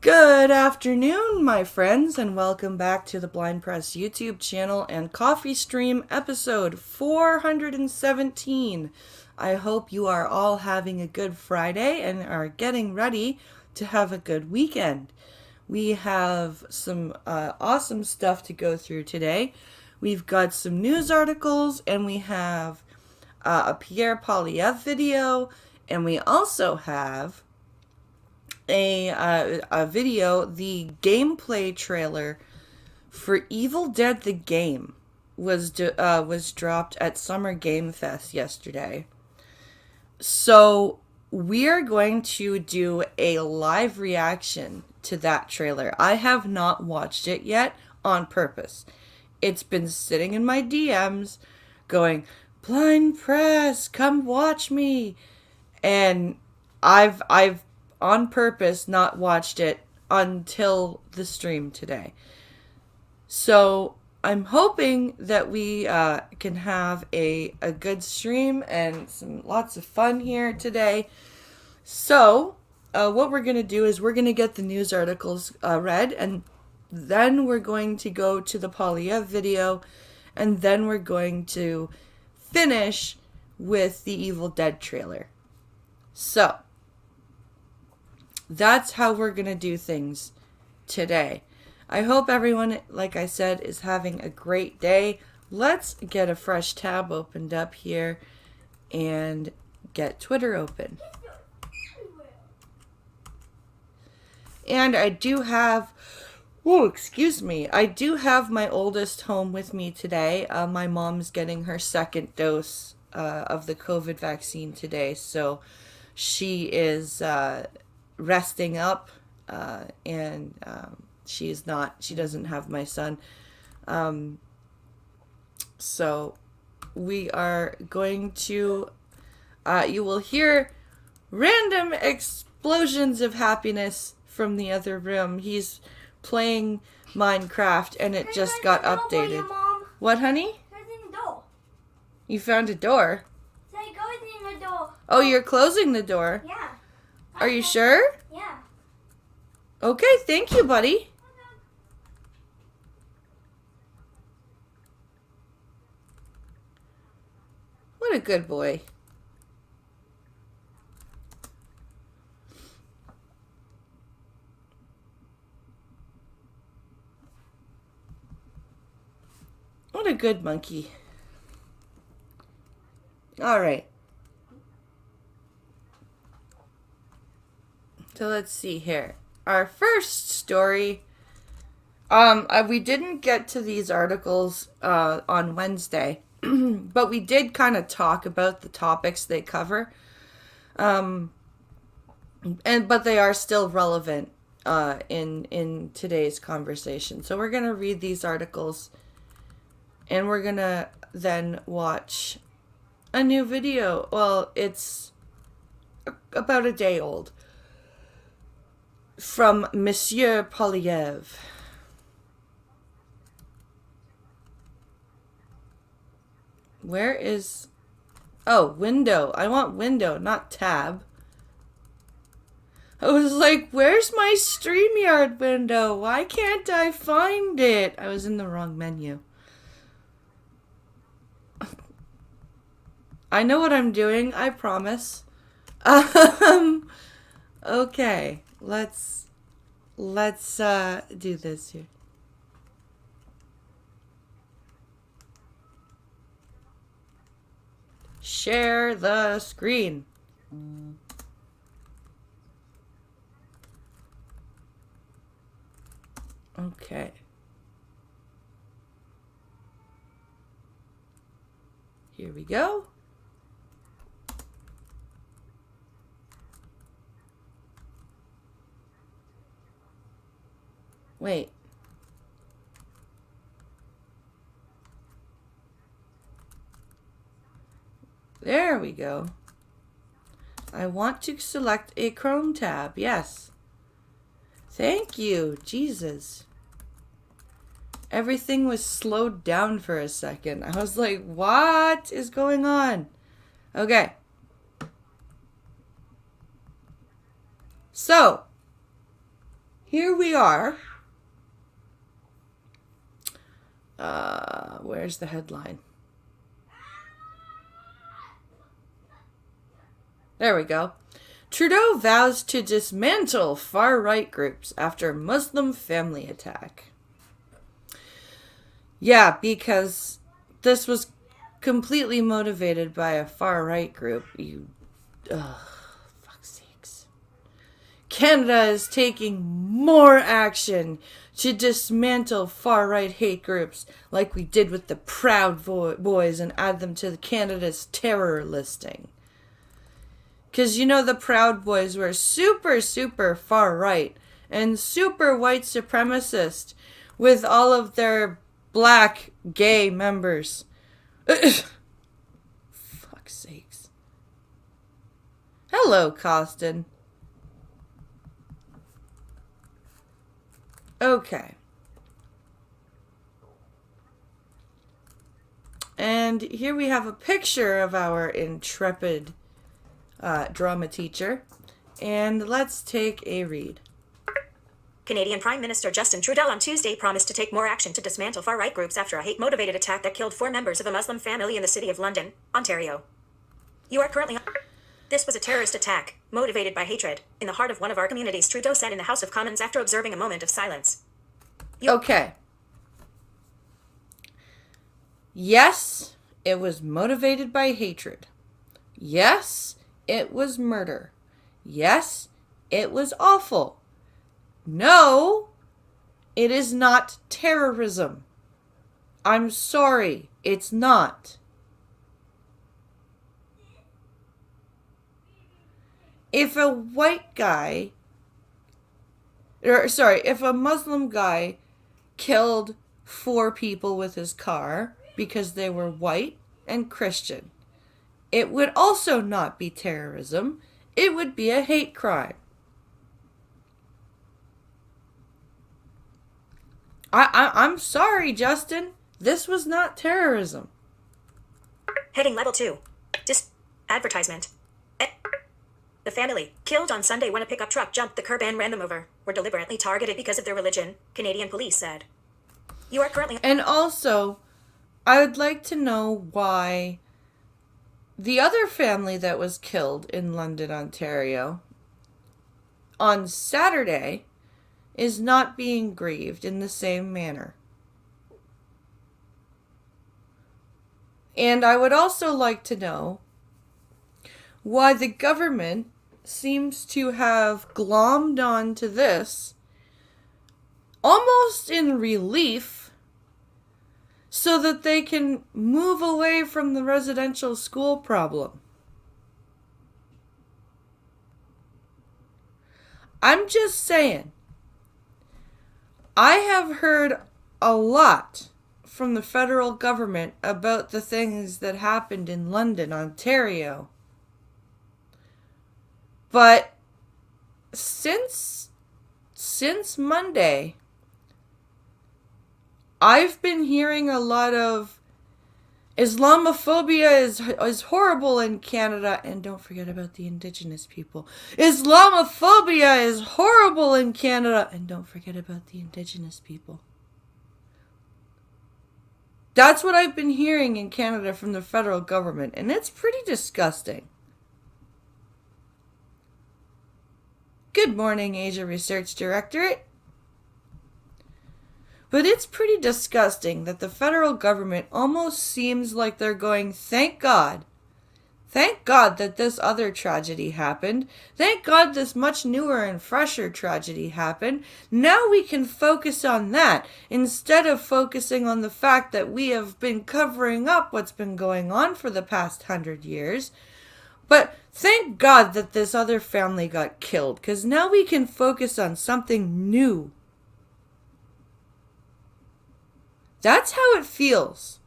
Good afternoon, my friends, and welcome back to the Blind Press YouTube channel and coffee stream episode 417. I hope you are all having a good Friday and are getting ready to have a good weekend. We have some awesome stuff to go through today. We've got some news articles, and we have a Pierre Poilievre video, and we also have a video, the gameplay trailer for Evil Dead the game was dropped at Summer Game Fest yesterday. So we're going to do a live reaction to that trailer. I have not watched it yet on purpose. It's been sitting in my DMs going, "Blind Press, come watch me." And I've on purpose not watched it until the stream today. So I'm hoping that we can have a good stream and lots of fun here today. So what we're going to do is we're going to get the news articles read, and then we're going to go to the Poilievre video, and then we're going to finish with the Evil Dead trailer. So that's how we're going to do things today. I hope everyone, like I said, is having a great day. Let's get a fresh tab opened up here and get Twitter open. And I do have, I do have my oldest home with me today. My mom's getting her second dose of the COVID vaccine today, so she is resting up, and she doesn't have my son. So we are going to, you will hear random explosions of happiness from the other room. He's playing Minecraft and it just got updated. What, honey? You found a door? Oh, you're closing the door? Yeah. Are you sure? Yeah. Okay, thank you, buddy. What a good boy. What a good monkey. All right. So let's see here. Our first story, we didn't get to these articles on Wednesday, but we did kind of talk about the topics they cover, but they are still relevant in today's conversation. So we're gonna read these articles, and we're gonna then watch a new video. Well, it's about a day old. From Monsieur Poilievre. Where is... Oh, window. I want window, not tab. I was like, where's my StreamYard window? Why can't I find it? I was in the wrong menu. I know what I'm doing, I promise. Okay. Let's do this here. Share the screen. Okay. Here we go. Wait. There we go. I want to select a Chrome tab. Yes. Thank you. Jesus. Everything was slowed down for a second. I was like, what is going on? Okay. So, here we are. Where's the headline? There we go. Trudeau vows to dismantle far-right groups after Muslim family attack. Yeah, because this was completely motivated by a far-right group. Fuck's sakes. Canada is taking more action to dismantle far-right hate groups like we did with the Proud Boys and add them to Canada's terror listing. Because you know the Proud Boys were super, super far-right and super white supremacist with all of their black gay members. Fuck's sakes. Hello, Costin. Okay. And here we have a picture of our intrepid drama teacher. And let's take a read. Canadian Prime Minister Justin Trudeau on Tuesday promised to take more action to dismantle far-right groups after a hate-motivated attack that killed 4 members of a Muslim family in the city of London, Ontario. You are currently... This was a terrorist attack, motivated by hatred, in the heart of one of our communities, Trudeau said in the House of Commons after observing a moment of silence. Okay. Yes, it was motivated by hatred. Yes, it was murder. Yes, it was awful. No, it is not terrorism. I'm sorry, it's not. If a Muslim guy killed 4 people with his car because they were white and Christian, it would also not be terrorism. It would be a hate crime. I'm sorry, Justin. This was not terrorism. Heading level 2. Advertisement. The family, killed on Sunday when a pickup truck jumped the curb and ran them over, were deliberately targeted because of their religion, Canadian police said. You are currently... And also, I would like to know why the other family that was killed in London, Ontario, on Saturday, is not being grieved in the same manner. And I would also like to know why the government seems to have glommed on to this almost in relief so that they can move away from the residential school problem. I'm just saying, I have heard a lot from the federal government about the things that happened in London, Ontario. But since Monday, I've been hearing a lot of Islamophobia is horrible in Canada, and don't forget about the Indigenous people. Islamophobia is horrible in Canada, and don't forget about the Indigenous people. That's what I've been hearing in Canada from the federal government, and it's pretty disgusting. Good morning, Asia Research Directorate. But it's pretty disgusting that the federal government almost seems like they're going, thank God. Thank God that this other tragedy happened. Thank God this much newer and fresher tragedy happened. Now we can focus on that instead of focusing on the fact that we have been covering up what's been going on for the past 100 years. But thank God that this other family got killed, because now we can focus on something new. That's how it feels.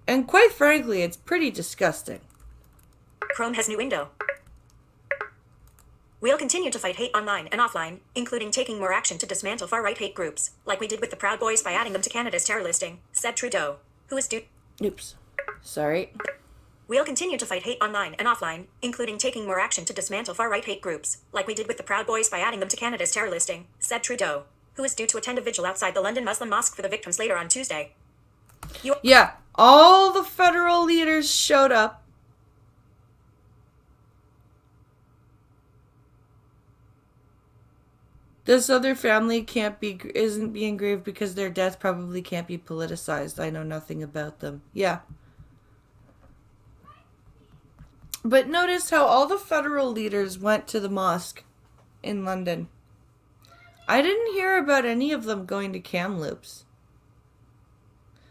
And quite frankly, it's pretty disgusting. Chrome has new window. We'll continue to fight hate online and offline, including taking more action to dismantle far-right hate groups, like we did with the Proud Boys by adding them to Canada's terror listing, said Trudeau, who is due... Oops. Sorry. We'll continue to fight hate online and offline, including taking more action to dismantle far-right hate groups, like we did with the Proud Boys by adding them to Canada's terror listing, said Trudeau, who is due to attend a vigil outside the London Muslim mosque for the victims later on Tuesday. Yeah, all the federal leaders showed up. This other family isn't being grieved because their death probably can't be politicized. I know nothing about them. Yeah. But notice how all the federal leaders went to the mosque in London. I didn't hear about any of them going to Kamloops.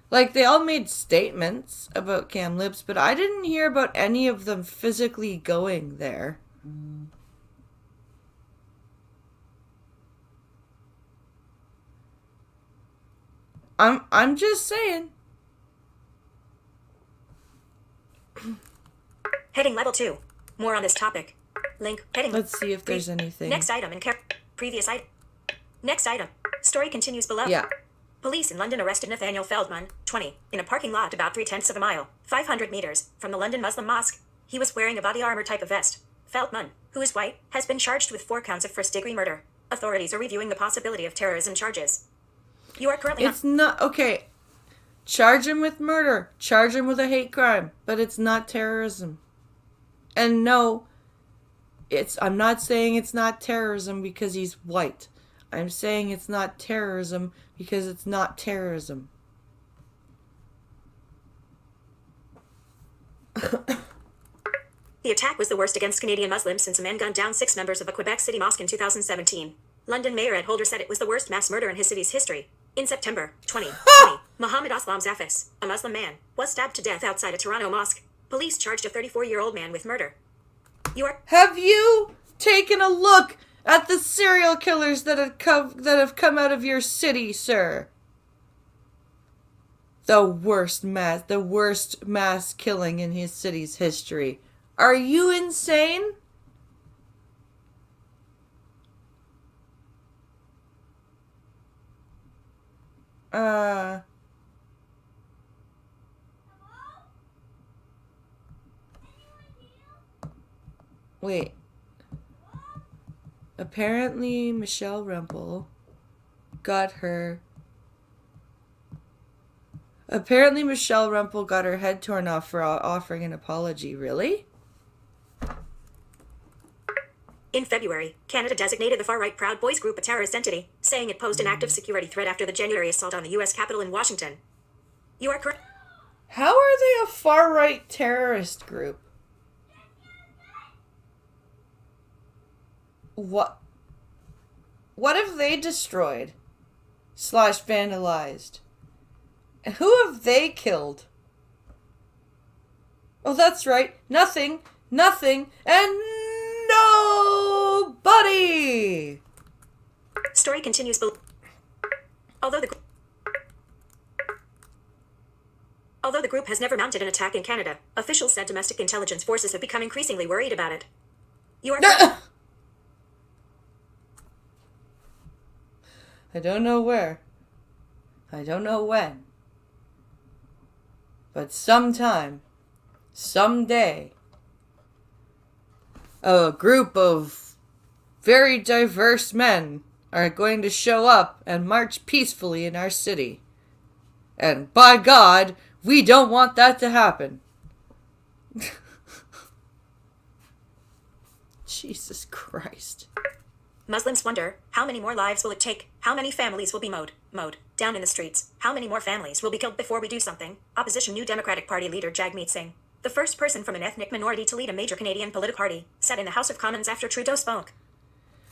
Like, they all made statements about Kamloops, but I didn't hear about any of them physically going there. I'm just saying. Heading level 2. More on this topic. Link. Heading. Let's see if there's anything. Next item in previous item. Next item. Story continues below. Yeah. Police in London arrested Nathaniel Feldman, 20, in a parking lot about 0.3 of a mile, 500 meters, from the London Muslim mosque. He was wearing a body armor type of vest. Feldman, who is white, has been charged with 4 counts of first-degree murder. Authorities are reviewing the possibility of terrorism charges. You are currently... It's not... Okay. Charge him with murder. Charge him with a hate crime. But it's not terrorism. And no, I'm not saying it's not terrorism because he's white. I'm saying it's not terrorism because it's not terrorism. The attack was the worst against Canadian Muslims since a man gunned down 6 members of a Quebec City mosque in 2017. London Mayor Ed Holder said it was the worst mass murder in his city's history. In September 2020, Mohammed Aslam Zafis, a Muslim man, was stabbed to death outside a Toronto mosque. Police charged a 34-year-old man with murder. Have you taken a look at the serial killers that have come out of your city, sir? The worst mass killing in his city's history. Are you insane? Wait. Apparently, Michelle Rumpel got her head torn off for offering an apology. Really? In February, Canada designated the far-right Proud Boys group a terrorist entity, saying it posed an active security threat after the January assault on the U.S. Capitol in Washington. You are correct. How are they a far-right terrorist group? What have they destroyed? / vandalized? And who have they killed? Oh, that's right. Nothing, and nobody! Story continues below. Although the group has never mounted an attack in Canada, officials said domestic intelligence forces have become increasingly worried about it. You are correct. I don't know where. I don't know when. But sometime, someday, a group of very diverse men are going to show up and march peacefully in our city. And by God, we don't want that to happen. Jesus Christ. Muslims wonder, how many more lives will it take? How many families will be mowed down in the streets? How many more families will be killed before we do something? Opposition New Democratic Party leader Jagmeet Singh, the first person from an ethnic minority to lead a major Canadian political party, said in the House of Commons after Trudeau spoke.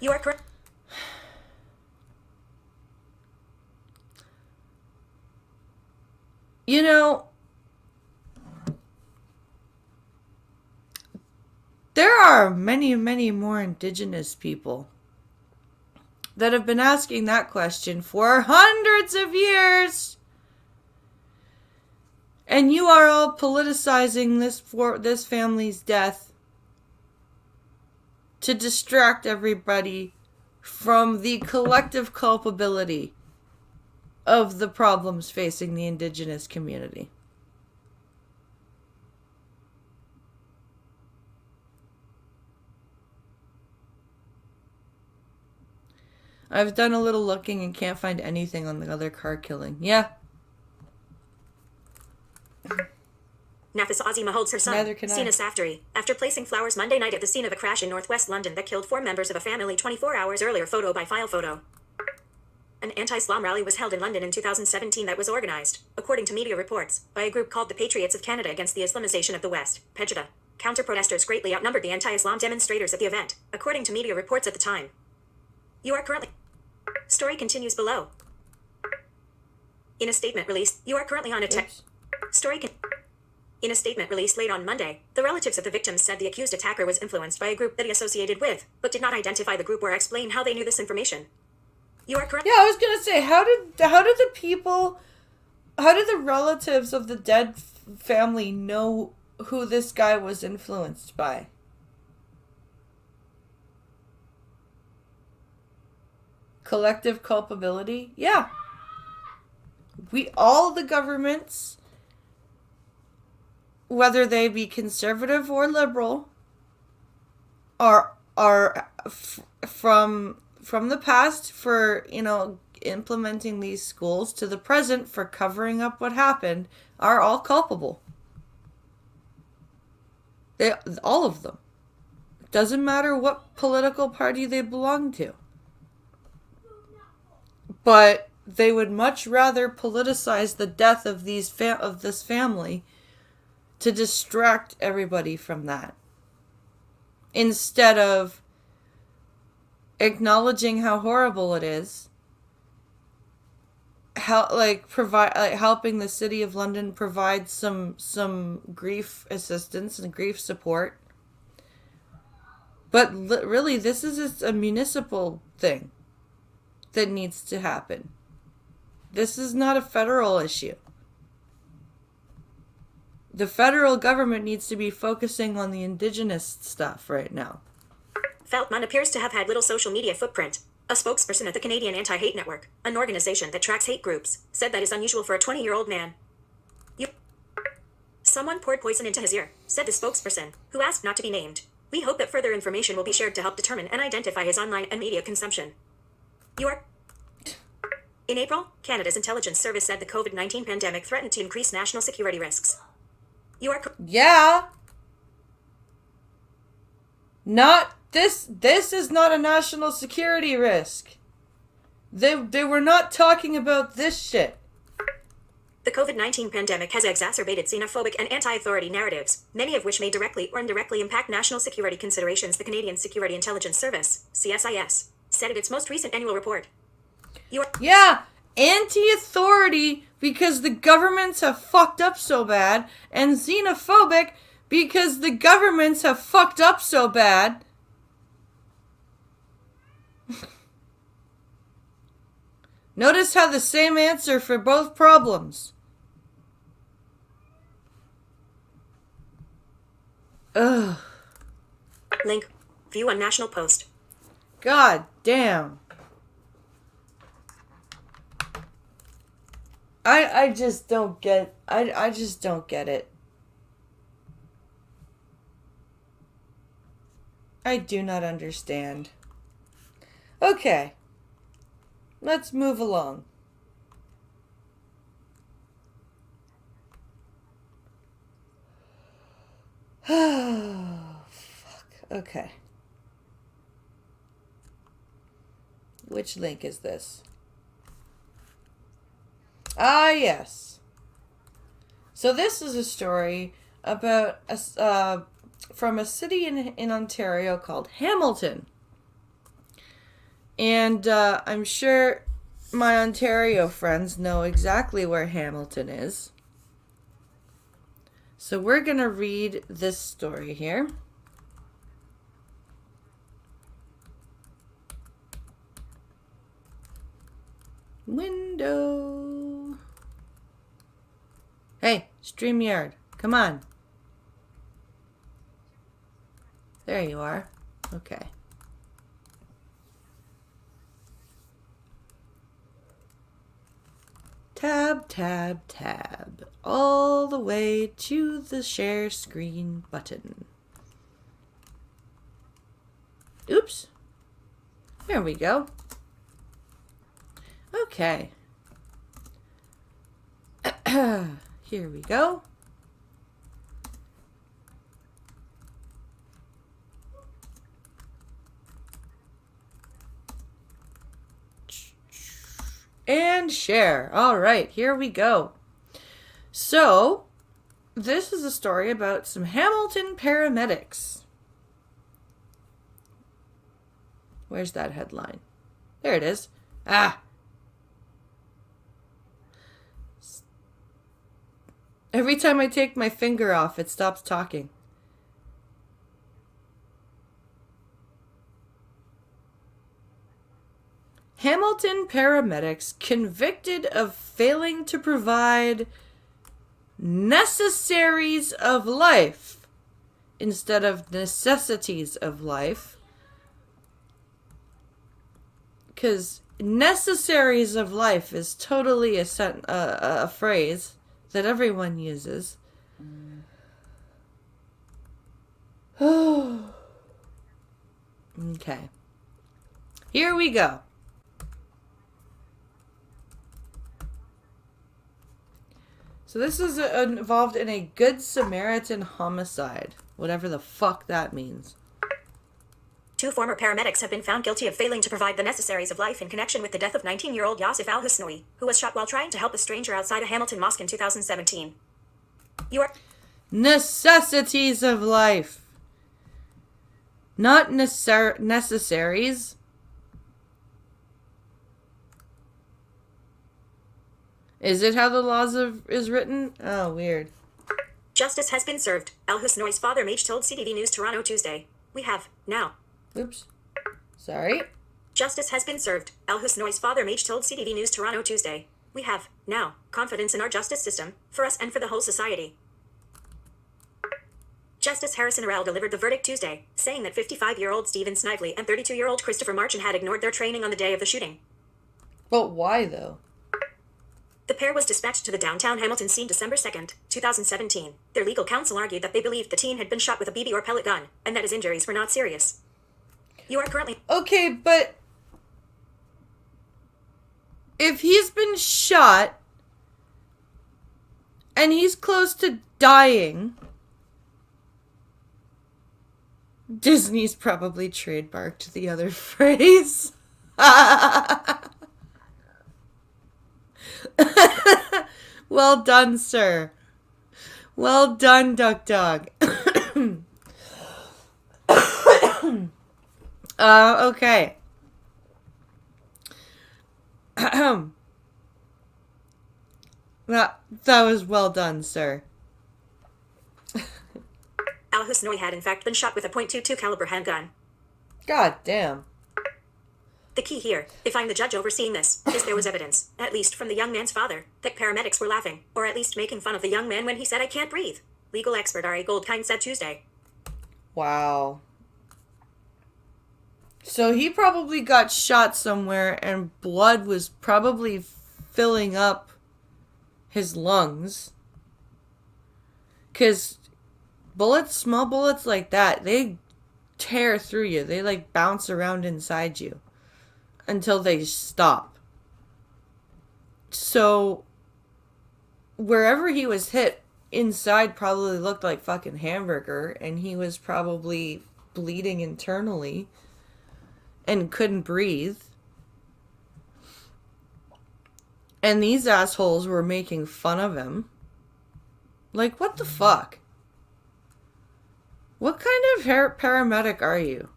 You are correct. You know, there are many, many more Indigenous people that have been asking that question for hundreds of years. And you are all politicizing this family's death to distract everybody from the collective culpability of the problems facing the Indigenous community. I've done a little looking and can't find anything on the other car killing. Yeah. Nafis Azima holds her son, Neither can I. Sina Safdari, after placing flowers Monday night at the scene of a crash in northwest London that killed 4 members of a family 24 hours earlier. Photo by File Photo. An anti-Islam rally was held in London in 2017 that was organized, according to media reports, by a group called the Patriots of Canada against the Islamization of the West, PEJADA. Counter-protesters greatly outnumbered the anti-Islam demonstrators at the event, according to media reports at the time. You are currently... Story continues below. In a statement released, you are currently on a In a statement released late on Monday, the relatives of the victims said the accused attacker was influenced by a group that he associated with, but did not identify the group or explain how they knew this information. You are correct. Yeah, I was gonna say, how did the relatives of the dead family know who this guy was influenced by? Collective culpability? Yeah. All the governments, whether they be conservative or liberal, are from the past for, implementing these schools to the present for covering up what happened, are all culpable. All of them. Doesn't matter what political party they belong to. But they would much rather politicize the death of this family to distract everybody from that, instead of acknowledging how horrible it is, helping the City of London provide some grief assistance and grief support. But really, this is a municipal thing that needs to happen. This is not a federal issue. The federal government needs to be focusing on the indigenous stuff right now. Feltman appears to have had little social media footprint. A spokesperson at the Canadian Anti-Hate Network, an organization that tracks hate groups, said that is unusual for a 20-year-old man. Someone poured poison into his ear, said the spokesperson, who asked not to be named. We hope that further information will be shared to help determine and identify his online and media consumption. In April, Canada's intelligence service said the COVID-19 pandemic threatened to increase national security risks. Yeah. Not this. This is not a national security risk. They were not talking about this shit. The COVID-19 pandemic has exacerbated xenophobic and anti-authority narratives, many of which may directly or indirectly impact national security considerations, the Canadian Security Intelligence Service, CSIS, said in its most recent annual report. Yeah, anti-authority because the governments have fucked up so bad, and xenophobic because the governments have fucked up so bad. Notice how the same answer for both problems. Ugh. Link. View on National Post. God damn. I just don't get... I just don't get it. I do not understand. Okay. Let's move along. Fuck. Okay. Which link is this? Ah, yes. So this is a story about from a city in Ontario called Hamilton. And I'm sure my Ontario friends know exactly where Hamilton is. So we're going to read this story here. Window. Hey, StreamYard, come on. There you are. Okay. Tab, tab, tab. All the way to the share screen button. Oops. There we go. Okay. Here we go. And share. All right, here we go. So, this is a story about some Hamilton paramedics. Where's that headline? There it is. Every time I take my finger off, it stops talking. Hamilton paramedics convicted of failing to provide necessaries of life instead of necessities of life. Because necessaries of life is totally a phrase that everyone uses. Okay. Here we go. So this is involved in a Good Samaritan homicide. Whatever the fuck that means. 2 former paramedics have been found guilty of failing to provide the necessaries of life in connection with the death of 19-year-old Yasif al-Husnoui, who was shot while trying to help a stranger outside a Hamilton mosque in 2017. Necessities of life. Not necessaries. Is it how the laws is written? Oh, weird. Justice has been served, al-Husnoui's father Mage told CTV News Toronto Tuesday. We have, now. Oops. Sorry. Justice has been served, al-Husnoui's father Mage told CTV News Toronto Tuesday. We have, now, confidence in our justice system, for us and for the whole society. Justice Harrison Arell delivered the verdict Tuesday, saying that 55-year-old Stephen Snively and 32-year-old Christopher Marchand had ignored their training on the day of the shooting. But why, though? The pair was dispatched to the downtown Hamilton scene December 2nd, 2017. Their legal counsel argued that they believed the teen had been shot with a BB or pellet gun, and that his injuries were not serious. You are currently... Okay, but... if he's been shot, and he's close to dying... Disney's probably trademarked the other phrase. Well done, sir. Well done, Duck Dog. Okay. That was well done, sir. Al-Husnoui had in fact been shot with a .22 caliber handgun. God damn. The key here, if I'm the judge overseeing this, is there was evidence, at least from the young man's father, that paramedics were laughing, or at least making fun of the young man when he said, "I can't breathe." Legal expert Ari Goldkind said Tuesday. Wow. So he probably got shot somewhere and blood was probably filling up his lungs. 'Cause bullets, small bullets like that, they tear through you. They like bounce around inside you until they stop. So wherever he was hit, inside probably looked like fucking hamburger, and he was probably bleeding internally and couldn't breathe. And these assholes were making fun of him. Like, what the fuck? What kind of paramedic are you?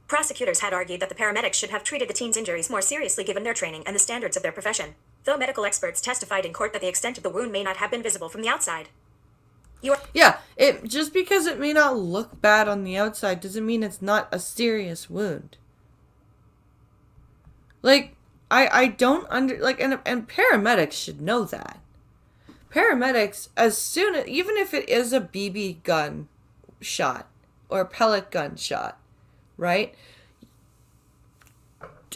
Prosecutors had argued that the paramedics should have treated the teen's injuries more seriously given their training and the standards of their profession, though medical experts testified in court that the extent of the wound may not have been visible from the outside. Yeah, just because it may not look bad on the outside doesn't mean it's not a serious wound. Like, I don't and paramedics should know that. Paramedics, even if it is a BB gun shot or a pellet gun shot, right?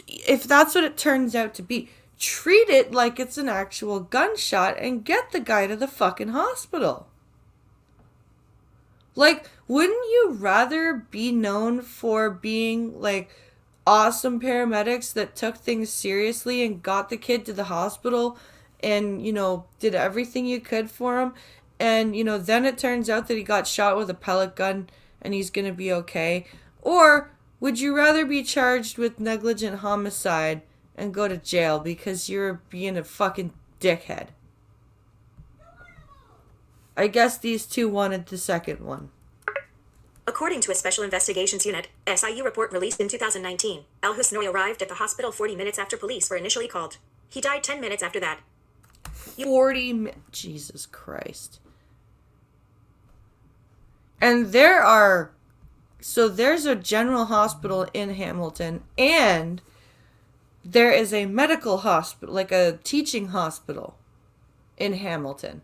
If that's what it turns out to be, treat it like it's an actual gunshot and get the guy to the fucking hospital. Like, wouldn't you rather be known for being like awesome paramedics that took things seriously and got the kid to the hospital and, did everything you could for him. And, then it turns out that he got shot with a pellet gun and he's going to be okay. Or would you rather be charged with negligent homicide and go to jail because you're being a fucking dickhead? I guess these two wanted the second one. According to a Special Investigations Unit, SIU report released in 2019, Al-Husnoy arrived at the hospital 40 minutes after police were initially called. He died 10 minutes after that. 40 Jesus Christ. And there's a general hospital in Hamilton, and there is a medical hospital, like a teaching hospital in Hamilton.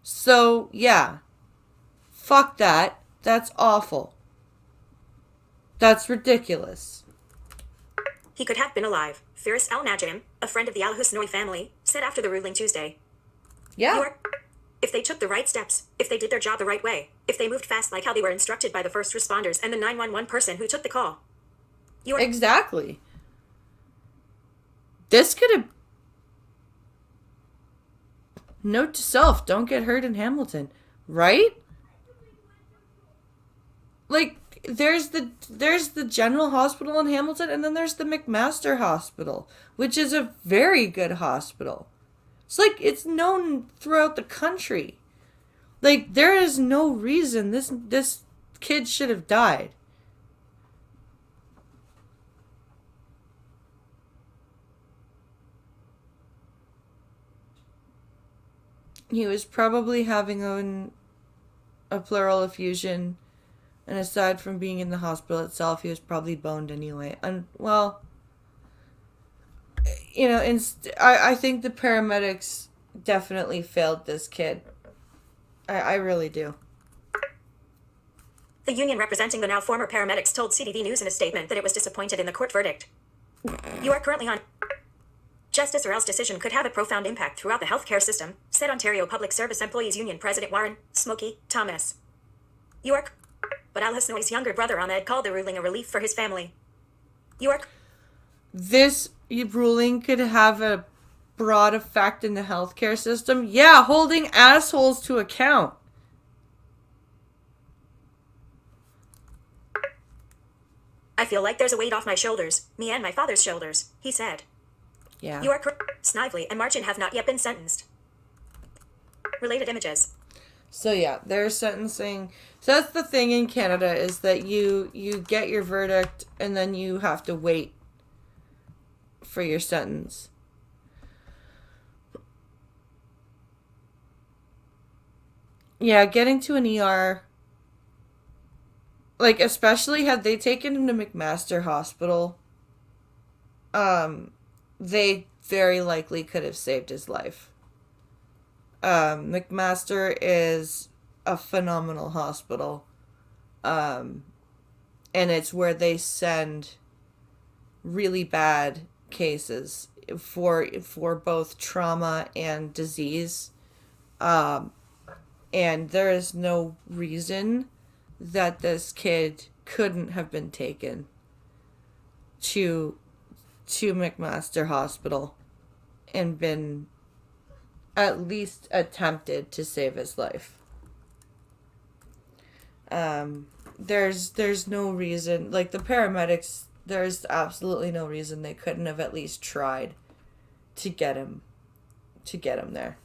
So, yeah. Fuck that. That's awful. That's ridiculous. He could have been alive, Firas Al-Najim, a friend of the Al-Husnoy family, said after the ruling Tuesday. Yeah. If they took the right steps, if they did their job the right way, if they moved fast like how they were instructed by the first responders and the 911 person who took the call. Exactly. This could have... Note to self, don't get hurt in Hamilton. Right? Like, there's the general hospital in Hamilton, and then there's the McMaster Hospital, which is a very good hospital. It's like, it's known throughout the country. Like, there is no reason this kid should have died. He was probably having a pleural effusion, and aside from being in the hospital itself, he was probably boned anyway. And, well, I think the paramedics definitely failed this kid. I really do. The union representing the now former paramedics told CTV News in a statement that it was disappointed in the court verdict. You are currently on... Justice Earl's decision could have a profound impact throughout the healthcare system, said Ontario Public Service Employees Union President Warren Smokey Thomas. But Al-Husnoy's younger brother Ahmed called the ruling a relief for his family. This ruling could have a broad effect in the healthcare system. Yeah, holding assholes to account. I feel like there's a weight off my shoulders, me and my father's shoulders, he said. Yeah. Snively and Marchant have not yet been sentenced. Related images. So yeah, they're sentencing. So that's the thing in Canada, is that you get your verdict and then you have to wait for your sentence. Yeah, getting to an ER, like, especially had they taken him to McMaster Hospital, they very likely could have saved his life. McMaster is a phenomenal hospital. And it's where they send really bad cases for both trauma and disease. And there is no reason that this kid couldn't have been taken to McMaster Hospital and been at least attempted to save his life. There's no reason, like, the paramedics, there's absolutely no reason they couldn't have at least tried to get him there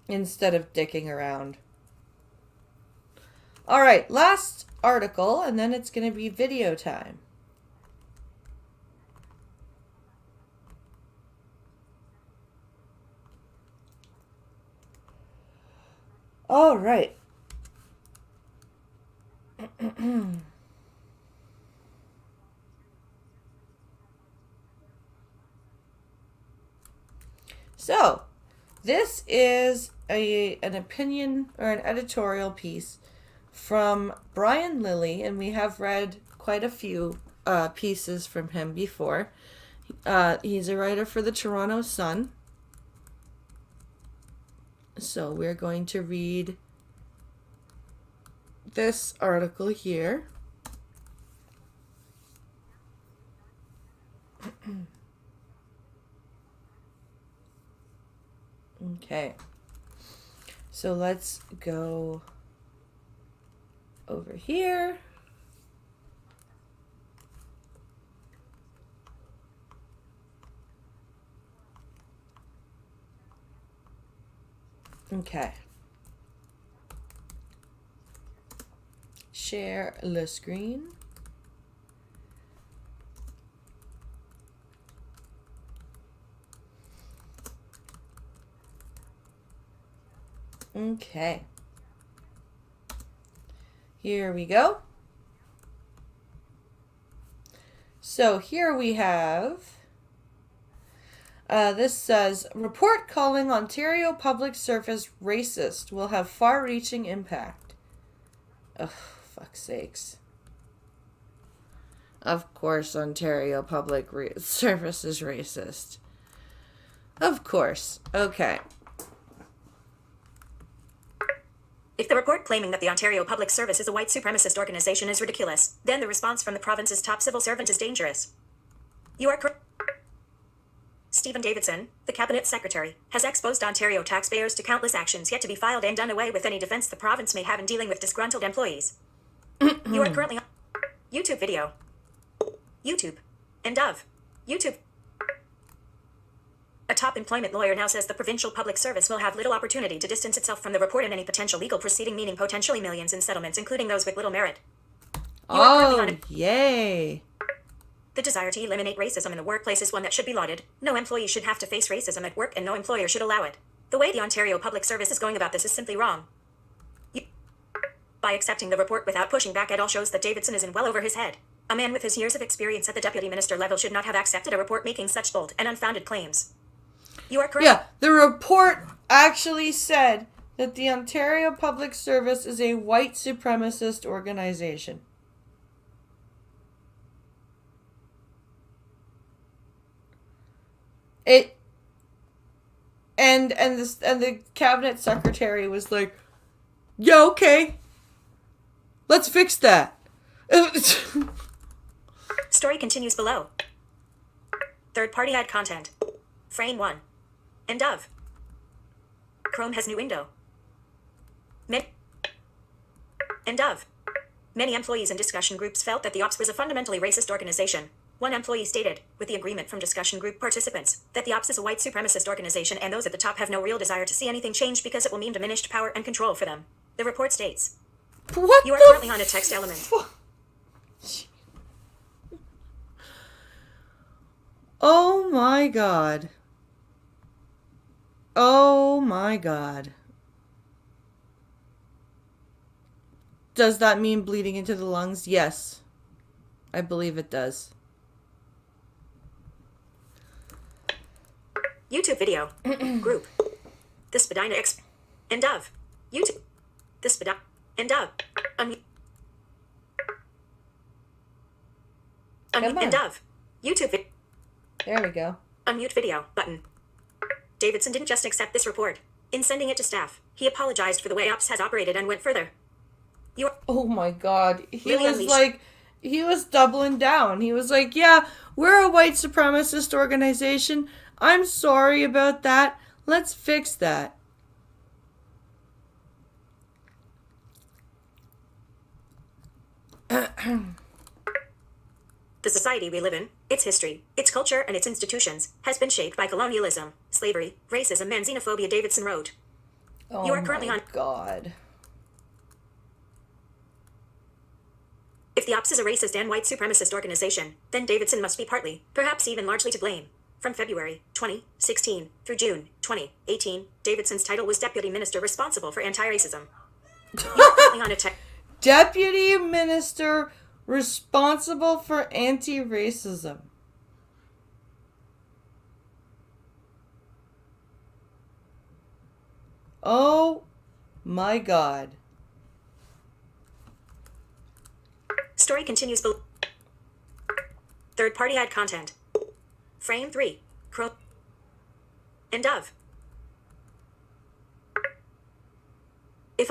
instead of dicking around. All right, last article, and then it's going to be video time. All right. So, this is an opinion or an editorial piece from Brian Lilly, and we have read quite a few pieces from him before. He's a writer for the Toronto Sun. So we're going to read this article here. Okay. So let's go over here. Okay. Share the screen. Okay. Here we go. So here we have, this says, report calling Ontario public service racist will have far-reaching impact. Oh, fuck's sakes. Of course Ontario public service is racist. Of course. Okay. If the report claiming that the Ontario Public Service is a white supremacist organization is ridiculous, then the response from the province's top civil servant is dangerous. You are correct. Stephen Davidson, the Cabinet Secretary, has exposed Ontario taxpayers to countless actions yet to be filed and done away with any defense the province may have in dealing with disgruntled employees. You are currently on YouTube video. YouTube. End of. YouTube. A top employment lawyer now says the provincial public service will have little opportunity to distance itself from the report in any potential legal proceeding, meaning potentially millions in settlements, including those with little merit. Yay. The desire to eliminate racism in the workplace is one that should be lauded. No employee should have to face racism at work, and no employer should allow it. The way the Ontario Public Service is going about this is simply wrong. By accepting the report without pushing back at all shows that Davidson is in well over his head. A man with his years of experience at the deputy minister level should not have accepted a report making such bold and unfounded claims. You are correct. Yeah, the report actually said that the Ontario Public Service is a white supremacist organization. And the cabinet secretary was like, "Yeah, okay. Let's fix that." Story continues below. Third-party ad content. Frame 1. End of. Chrome has new window. End of. Many employees in discussion groups felt that the Ops was a fundamentally racist organization. One employee stated, with the agreement from discussion group participants, that the Ops is a white supremacist organization and those at the top have no real desire to see anything change because it will mean diminished power and control for them. The report states, What you are the currently on a text element. Oh my god. Oh my god. Does that mean bleeding into the lungs? Yes. I believe it does. YouTube video. Group. The Spadina End of. YouTube. The Spadina. End of. End of. YouTube. There we go. Unmute video button. Davidson didn't just accept this report. In sending it to staff, he apologized for the way Ops has operated and went further. Oh my god. Really he was doubling down. He was like, yeah, we're a white supremacist organization. I'm sorry about that. Let's fix that. The society we live in, its history, its culture, and its institutions, has been shaped by colonialism, slavery, racism, and xenophobia, Davidson wrote. Oh You are currently my on. god. If the Ops is a racist and white supremacist organization, then Davidson must be partly, perhaps even largely to blame. From February 2016 through June 2018, Davidson's title was Deputy Minister responsible for anti-racism. You are currently on a Deputy Minister responsible for anti-racism. Oh my god. Story continues below. Third-party ad content. Frame 3. Chrome. End of.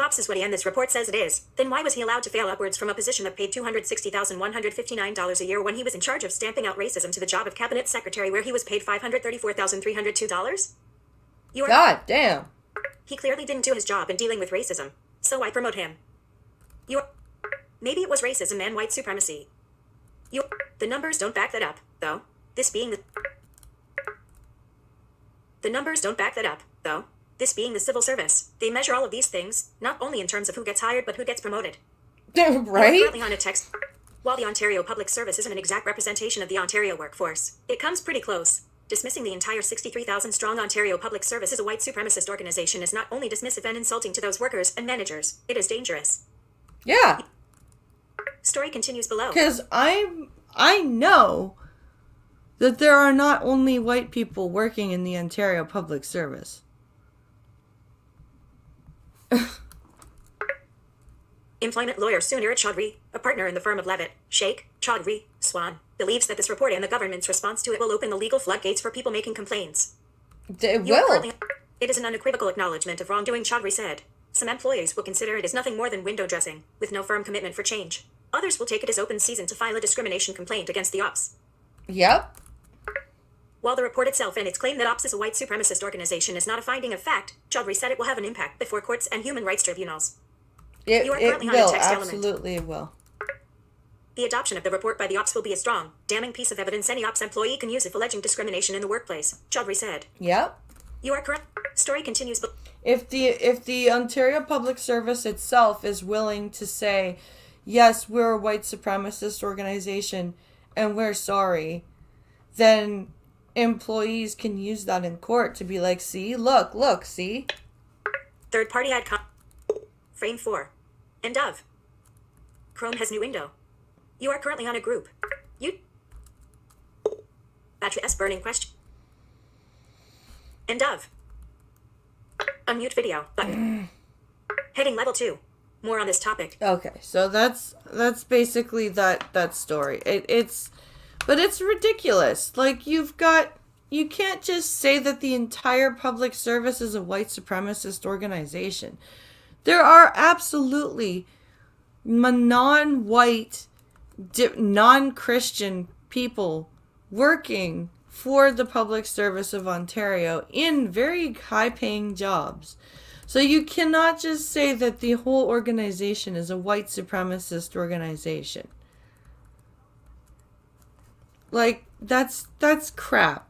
ops is what he and this report says it is, then why was he allowed to fail upwards from a position that paid $260,159 a year when he was in charge of stamping out racism to the job of cabinet secretary where he was paid $534,302? God damn. He clearly didn't do his job in dealing with racism, so why promote him? Maybe it was racism and white supremacy. The numbers don't back that up, though. The numbers don't back that up, though. This being the civil service, they measure all of these things, not only in terms of who gets hired but who gets promoted. Right? Currently on a text. While the Ontario Public Service isn't an exact representation of the Ontario workforce, it comes pretty close. Dismissing the entire 63,000-strong Ontario Public Service as a white supremacist organization is not only dismissive and insulting to those workers and managers, it is dangerous. Yeah. Story continues below. Because I know that there are not only white people working in the Ontario Public Service. Employment lawyer Sunir Chaudhry, a partner in the firm of Levitt, Sheikh, Chaudhry, Swan, believes that this report and the government's response to it will open the legal floodgates for people making complaints. It will. It is an unequivocal acknowledgement of wrongdoing, Chaudhry said. Some employees will consider it as nothing more than window dressing, with no firm commitment for change. Others will take it as open season to file a discrimination complaint against the ops. Yep. While the report itself and its claim that ops is a white supremacist organization is not a finding of fact, Chaudhry said it will have an impact before courts and human rights tribunals. It will. Absolutely it will. The adoption of the report by the ops will be a strong, damning piece of evidence any ops employee can use if alleging discrimination in the workplace, Chaudhry said. Yep. You are correct. Story continues. If the Ontario Public Service itself is willing to say, yes, we're a white supremacist organization and we're sorry, then employees can use that in court to be like, see, look, see? Third party ad Frame 4. End of. Chrome has new window. You are currently on a group. Battery S burning question. End of. Unmute video button. Heading level 2. More on this topic. Okay, so that's basically that story. It's ridiculous. Like you can't just say that the entire public service is a white supremacist organization. There are absolutely non-white, non-Christian people working for the public service of Ontario in very high-paying jobs. So you cannot just say that the whole organization is a white supremacist organization. Like, that's crap.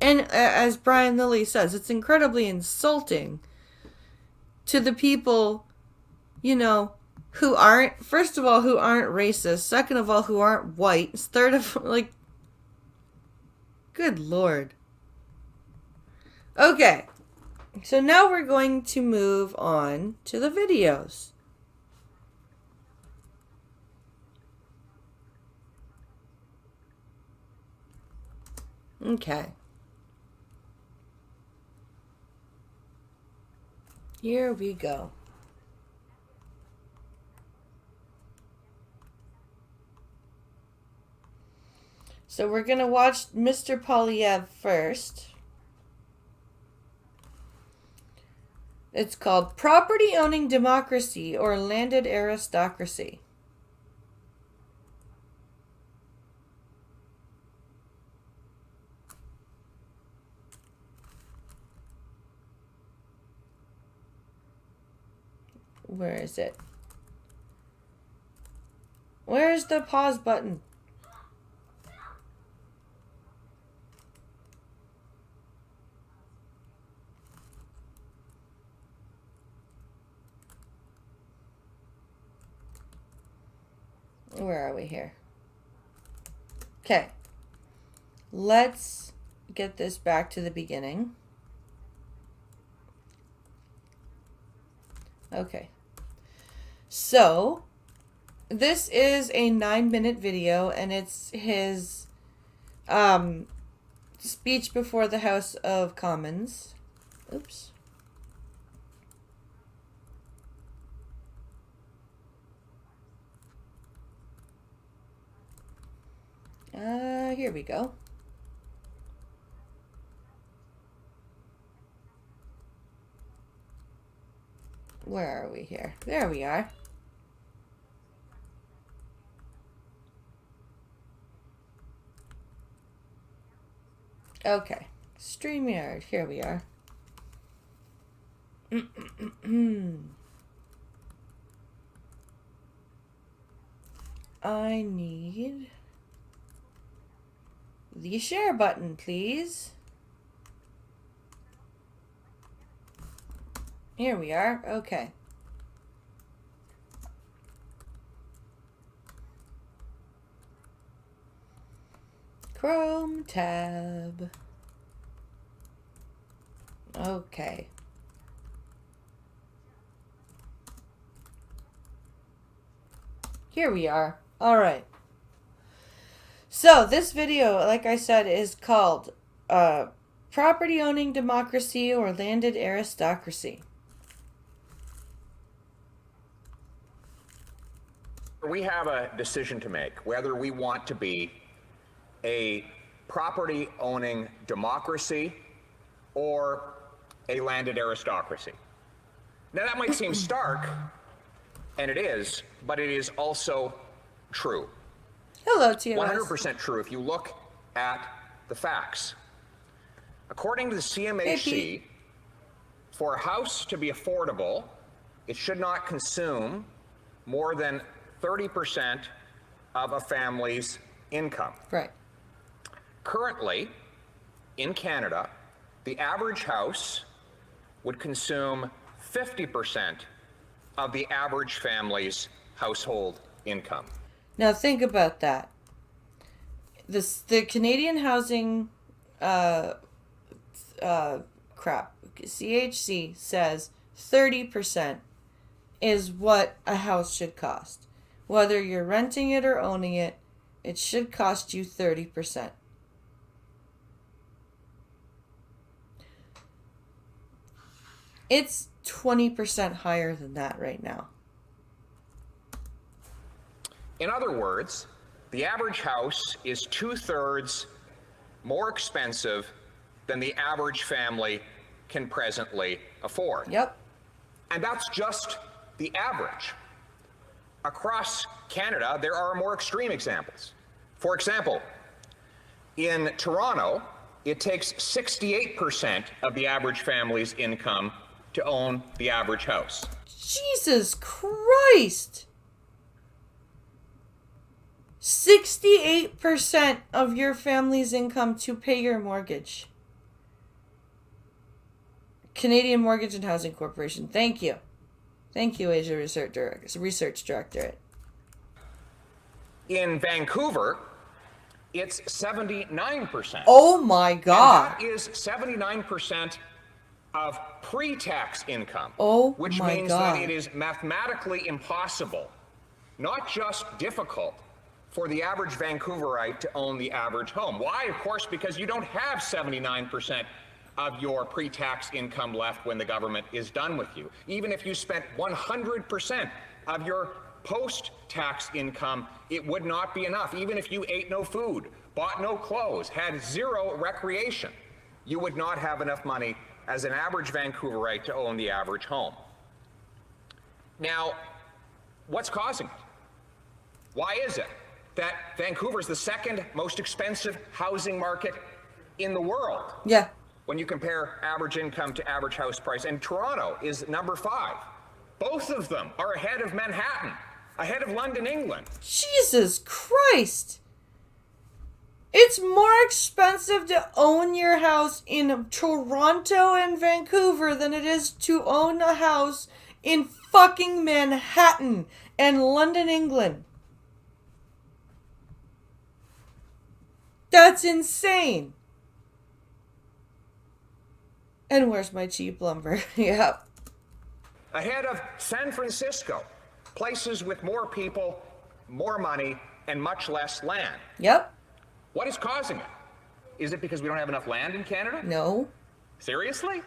And as Brian Lilly says, it's incredibly insulting to the people, who aren't, first of all, who aren't racist. Second of all, who aren't white. Third of, good Lord. Okay. So now we're going to move on to the videos. Okay. Here we go. So we're going to watch Mr. Poilievre first. It's called Property Owning Democracy or Landed Aristocracy. Where is it? Where's the pause button? Where are we here? Okay. Let's get this back to the beginning. Okay. So, this is a 9-minute video, and it's his speech before the House of Commons. Oops. Here we go. Where are we here? There we are. Okay. StreamYard. Here we are. I need the share button, please. Here we are. Okay. Chrome tab. Okay. Here we are. All right. So this video, like I said, is called Property Owning Democracy or Landed Aristocracy. We have a decision to make whether we want to be a property owning democracy or a landed aristocracy. Now that might seem stark, and it is, but it is also true. Hello, TOS. 100% true if you look at the facts. According to the CMHC, for a house to be affordable, it should not consume more than 30% of a family's income. Right. Currently, in Canada, the average house would consume 50% of the average family's household income. Now think about that. The Canadian housing CHC says 30% is what a house should cost. Whether you're renting it or owning it, it should cost you 30%. It's 20% higher than that right now. In other words, the average house is 2/3 more expensive than the average family can presently afford. Yep. And that's just the average. Across Canada, there are more extreme examples. For example, in Toronto, it takes 68% of the average family's income to own the average house. Jesus Christ! 68% of your family's income to pay your mortgage. Canadian Mortgage and Housing Corporation. Thank you. Thank you, Asia Research Directorate. In Vancouver, it's 79%. Oh my God. And that is 79% of pre-tax income. Oh which my means God. that it is mathematically impossible, not just difficult, for the average Vancouverite to own the average home. Why? Of course, because you don't have 79% of your pre-tax income left when the government is done with you. Even if you spent 100% of your post-tax income, it would not be enough. Even if you ate no food, bought no clothes, had zero recreation, you would not have enough money as an average Vancouverite to own the average home. Now, what's causing it? Why is it that Vancouver is the second most expensive housing market in the world? Yeah. When you compare average income to average house price, and Toronto is number 5. Both of them are ahead of Manhattan, ahead of London, England. Jesus Christ! It's more expensive to own your house in Toronto and Vancouver than it is to own a house in fucking Manhattan and London, England. That's insane. And where's my cheap lumber? Yep. Ahead of San Francisco, places with more people, more money, and much less land. Yep. What is causing it? Is it because we don't have enough land in Canada? No. Seriously?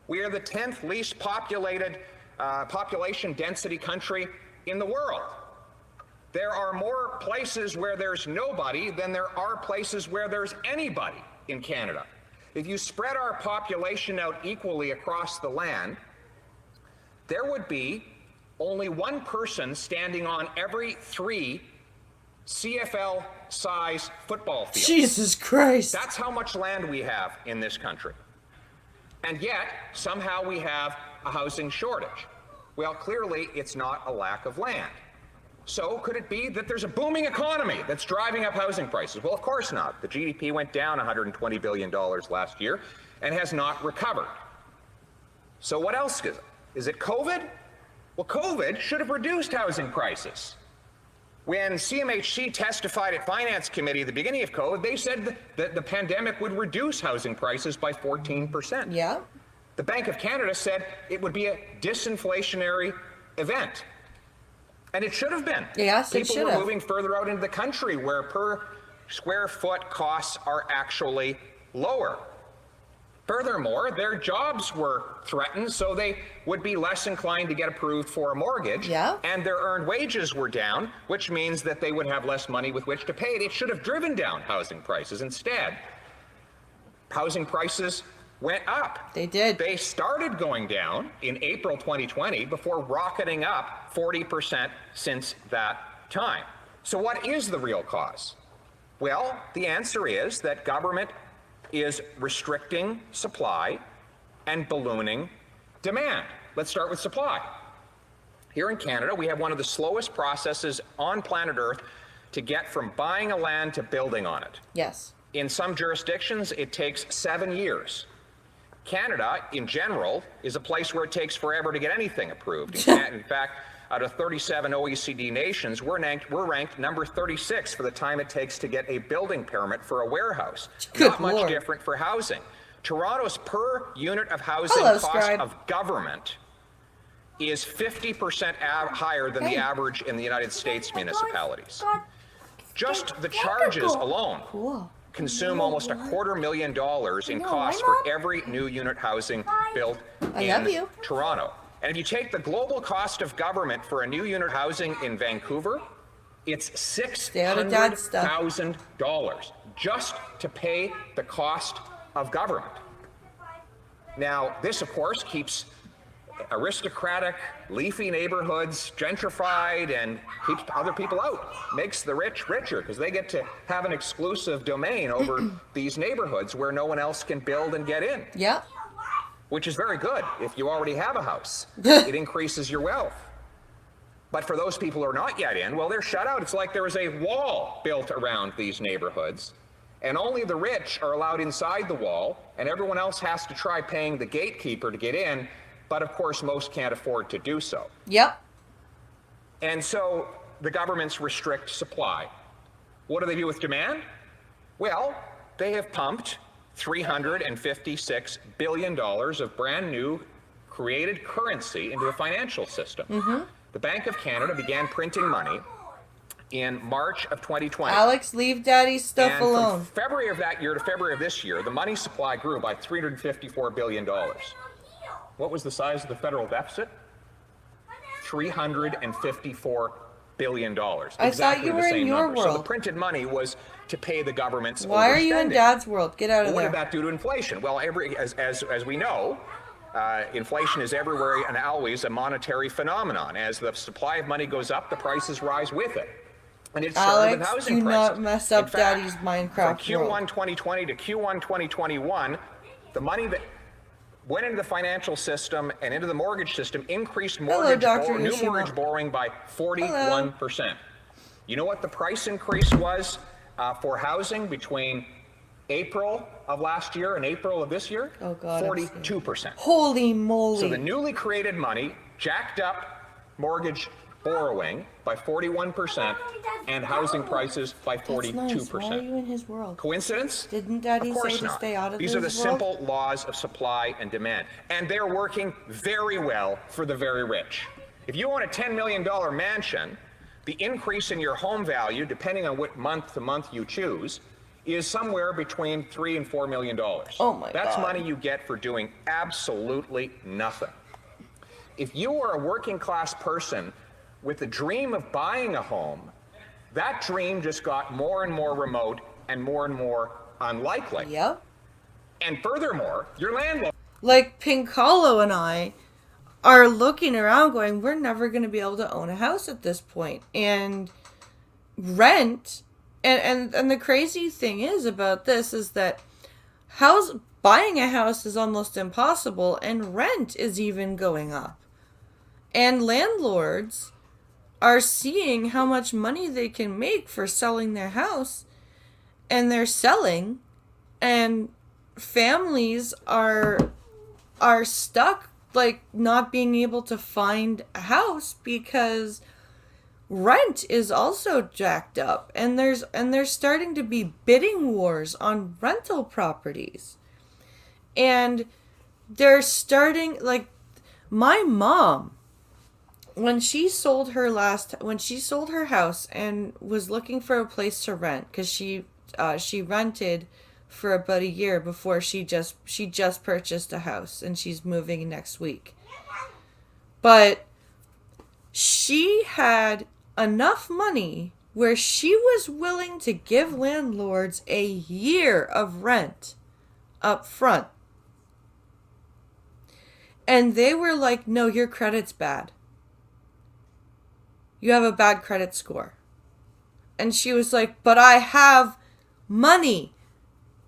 We are the 10th least populated population density country in the world. There are more places where there's nobody than there are places where there's anybody in Canada. If you spread our population out equally across the land, there would be only one person standing on every 3 CFL-size football fields. Jesus Christ. That's how much land we have in this country. And yet, somehow we have a housing shortage. Well, clearly, it's not a lack of land. So could it be that there's a booming economy that's driving up housing prices? Well, of course not. The GDP went down $120 billion last year and has not recovered. So what else is it? Is it COVID? Well, COVID should have reduced housing prices. When CMHC testified at Finance Committee at the beginning of COVID, they said that the pandemic would reduce housing prices by 14%. Yeah. The Bank of Canada said it would be a disinflationary event. And it should have been. Yes, it should People were have. moving further out into the country where per square foot costs are actually lower. Furthermore, their jobs were threatened, so they would be less inclined to get approved for a mortgage. Yeah. And their earned wages were down, which means that they would have less money with which to pay it. It should have driven down housing prices. Instead, housing prices went up. They did. They started going down in April 2020 before rocketing up 40% since that time. So what is the real cause? Well, the answer is that government is restricting supply and ballooning demand. Let's start with supply. Here in Canada, we have one of the slowest processes on planet Earth to get from buying a land to building on it. Yes. In some jurisdictions, it takes 7 years. Canada, in general, is a place where it takes forever to get anything approved. In fact, out of 37 OECD nations, we're ranked number 36 for the time it takes to get a building permit for a warehouse. Good Not much Lord. different for housing. Toronto's per unit of housing Hello, cost Scribe. of government is 50% higher than the average in the United States municipalities. Just the charges alone Cool. consume almost $250,000 in costs for every new unit housing built in Toronto. And if you take the global cost of government for a new unit housing in Vancouver, it's $600,000 just to pay the cost of government. Now, this, of course, keeps aristocratic, leafy neighborhoods gentrified and keeps other people out. Makes the rich richer because they get to have an exclusive domain over these neighborhoods where no one else can build and get in. Yeah. Which is very good if you already have a house. It increases your wealth. But for those people who are not yet in, well, they're shut out. It's like there is a wall built around these neighborhoods, and only the rich are allowed inside the wall, and everyone else has to try paying the gatekeeper to get in, but of course most can't afford to do so. Yep. And so the governments restrict supply. What do they do with demand? Well, they have pumped $356 billion of brand new created currency into the financial system. Mm-hmm. The Bank of Canada began printing money in March of 2020. Alex, leave daddy's stuff and alone. From February of that year to February of this year, the money supply grew by $354 billion. What was the size of the federal deficit? $354 billion. I thought you were in your world. So the printed money was to pay the government's Why are you in overspending. dad's world? Get out of What there. did that do to inflation? Well, as we know, inflation is everywhere and always a monetary phenomenon. As the supply of money goes up, the prices rise with it. And it started with Alex, housing do prices. not mess up In fact, daddy's Minecraft from Q1 world. 2020 to Q1 2021, the money that went into the financial system and into the mortgage system increased Hello, mortgage Dr. new Nishima. mortgage borrowing by 41%. You know what the price increase was for housing between April of last year and April of this year? Oh, God, I'm scared. 42%. Holy moly. So the newly created money jacked up mortgage borrowing by 41% and housing prices by 42%. That's nice. Why are you in his world? Coincidence? Didn't daddy Of course say to not. stay out of These are the his world? simple laws of supply and demand. And they're working very well for the very rich. If you own a $10 million mansion, the increase in your home value, depending on what month to month you choose, is somewhere between $3 and $4 million. Oh my That's God. money you get for doing absolutely nothing. If you are a working class person with the dream of buying a home, that dream just got more and more remote and more unlikely. Yep. And furthermore, your landlord. Like Pinkalo and I are looking around going, we're never going to be able to own a house at this point. And rent, and the crazy thing is about this is that buying a house is almost impossible, and rent is even going up. And landlords are seeing how much money they can make for selling their house, and they're selling, and families are stuck, like, not being able to find a house because rent is also jacked up, and there's starting to be bidding wars on rental properties. And they're starting, like, my mom, when she sold her house and was looking for a place to rent, because she rented for about a year before she just purchased a house, and she's moving next week. But she had enough money where she was willing to give landlords a year of rent up front. And they were like, no, your credit's bad. You have a bad credit score. And she was like, but I have money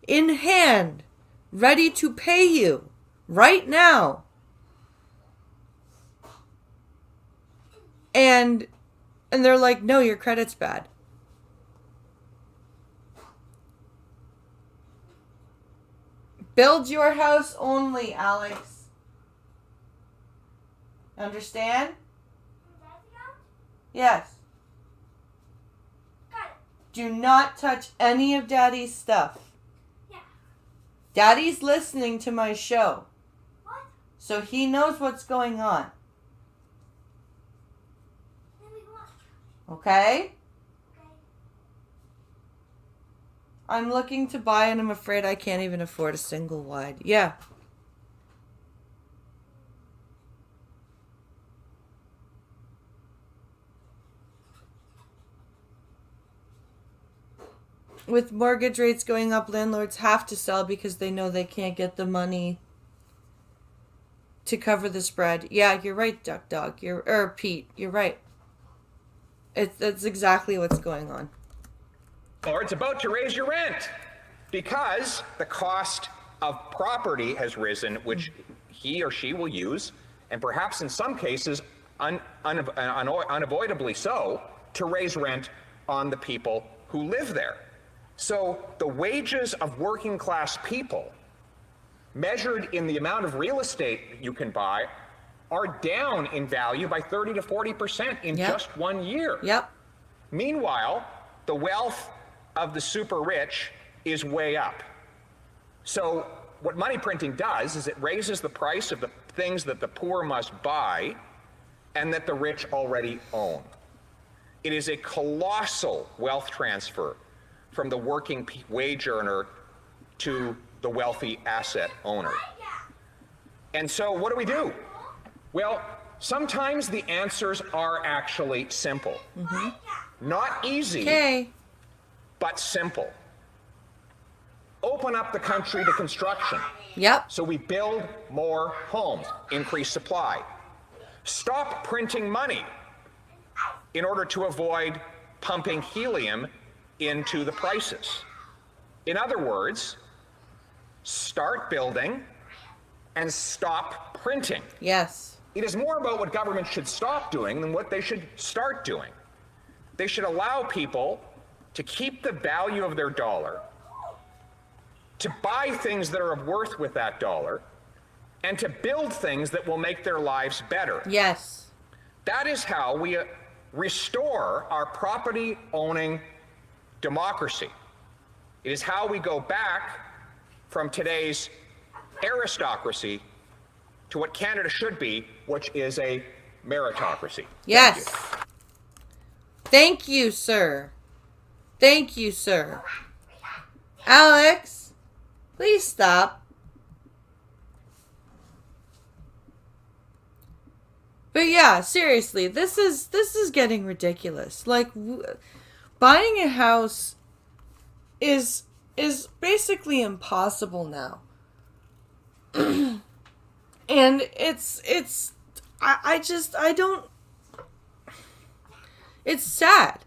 in hand, ready to pay you right now. And they're like, no, your credit's bad. Build your house only, Alex. Understand? Yes. Got it. Do not touch any of Daddy's stuff. Yeah. Daddy's listening to my show, What? so he knows what's going on. Then we watch. Okay? Okay. I'm looking to buy, and I'm afraid I can't even afford a single wide. Yeah. With mortgage rates going up, landlords have to sell because they know they can't get the money to cover the spread. Yeah, you're right, Duck Dog. Pete, you're right. That's exactly what's going on. Or it's about to raise your rent because the cost of property has risen, which he or she will use, and perhaps in some cases unavoidably so, to raise rent on the people who live there. So the wages of working class people, measured in the amount of real estate you can buy, are down in value by 30 to 40% in just 1 year. Yep. Meanwhile, the wealth of the super rich is way up. So what money printing does is it raises the price of the things that the poor must buy and that the rich already own. It is a colossal wealth transfer from the working wage earner to the wealthy asset owner. And so what do? Well, sometimes the answers are actually simple. Not easy, but simple. Open up the country to construction. Yep. So we build more homes, increase supply. Stop printing money in order to avoid pumping helium into the prices. In other words, start building and stop printing. Yes. It is more about what governments should stop doing than what they should start doing. They should allow people to keep the value of their dollar, to buy things that are of worth with that dollar, and to build things that will make their lives better. Yes. That is how we restore our property-owning democracy. It is how we go back from today's aristocracy to what Canada should be, which is a meritocracy. Yes. Thank you, sir. Thank you, sir. Alex, please stop. But yeah, seriously, this is getting ridiculous. Like, buying a house is basically impossible now. And it's I don't. It's sad.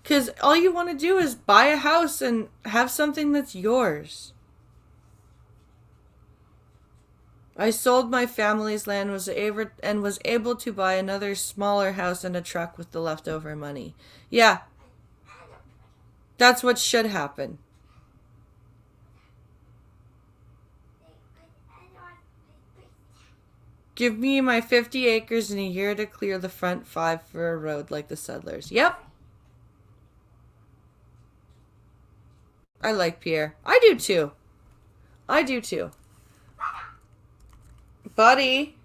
Because all you want to do is buy a house and have something that's yours. I sold my family's land was able to buy another smaller house and a truck with the leftover money. Yeah. That's what should happen. Give me my 50 acres in a year to clear the front 5 for a road like the settlers. Yep. I like Pierre. I do too. I do too. Buddy.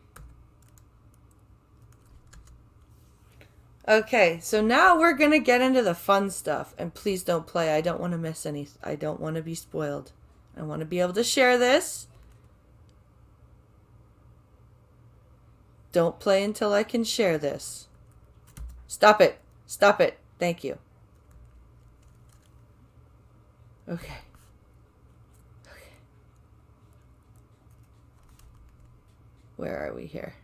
Okay, so now we're going to get into the fun stuff. And please don't play. I don't want to miss any. I don't want to be spoiled. I want to be able to share this. Don't play until I can share this. Stop it. Stop it. Thank you. Okay. Okay. Where are we here?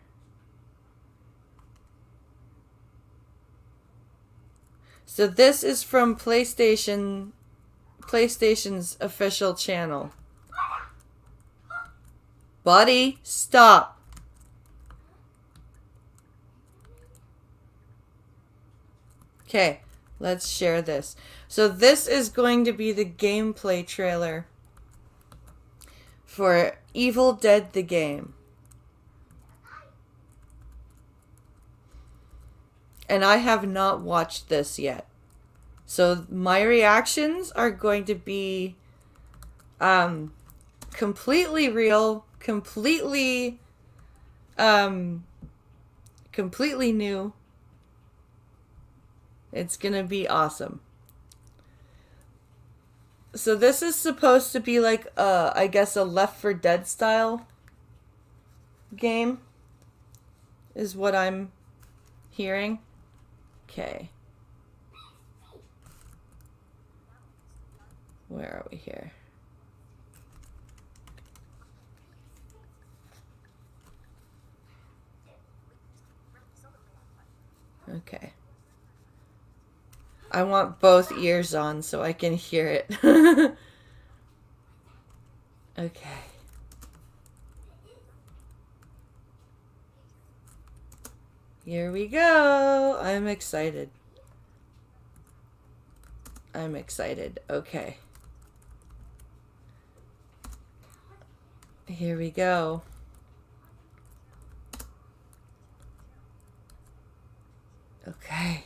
So this is from PlayStation's official channel. Buddy, stop. Okay, let's share this. So this is going to be the gameplay trailer for Evil Dead the game. And I have not watched this yet. So my reactions are going to be completely real, completely new. It's gonna be awesome. So this is supposed to be like I guess a Left 4 Dead style game is what I'm hearing. Okay. Where are we here? Okay. I want both ears on so I can hear it. Okay. Here we go. I'm excited. I'm excited. Okay. Here we go. Okay.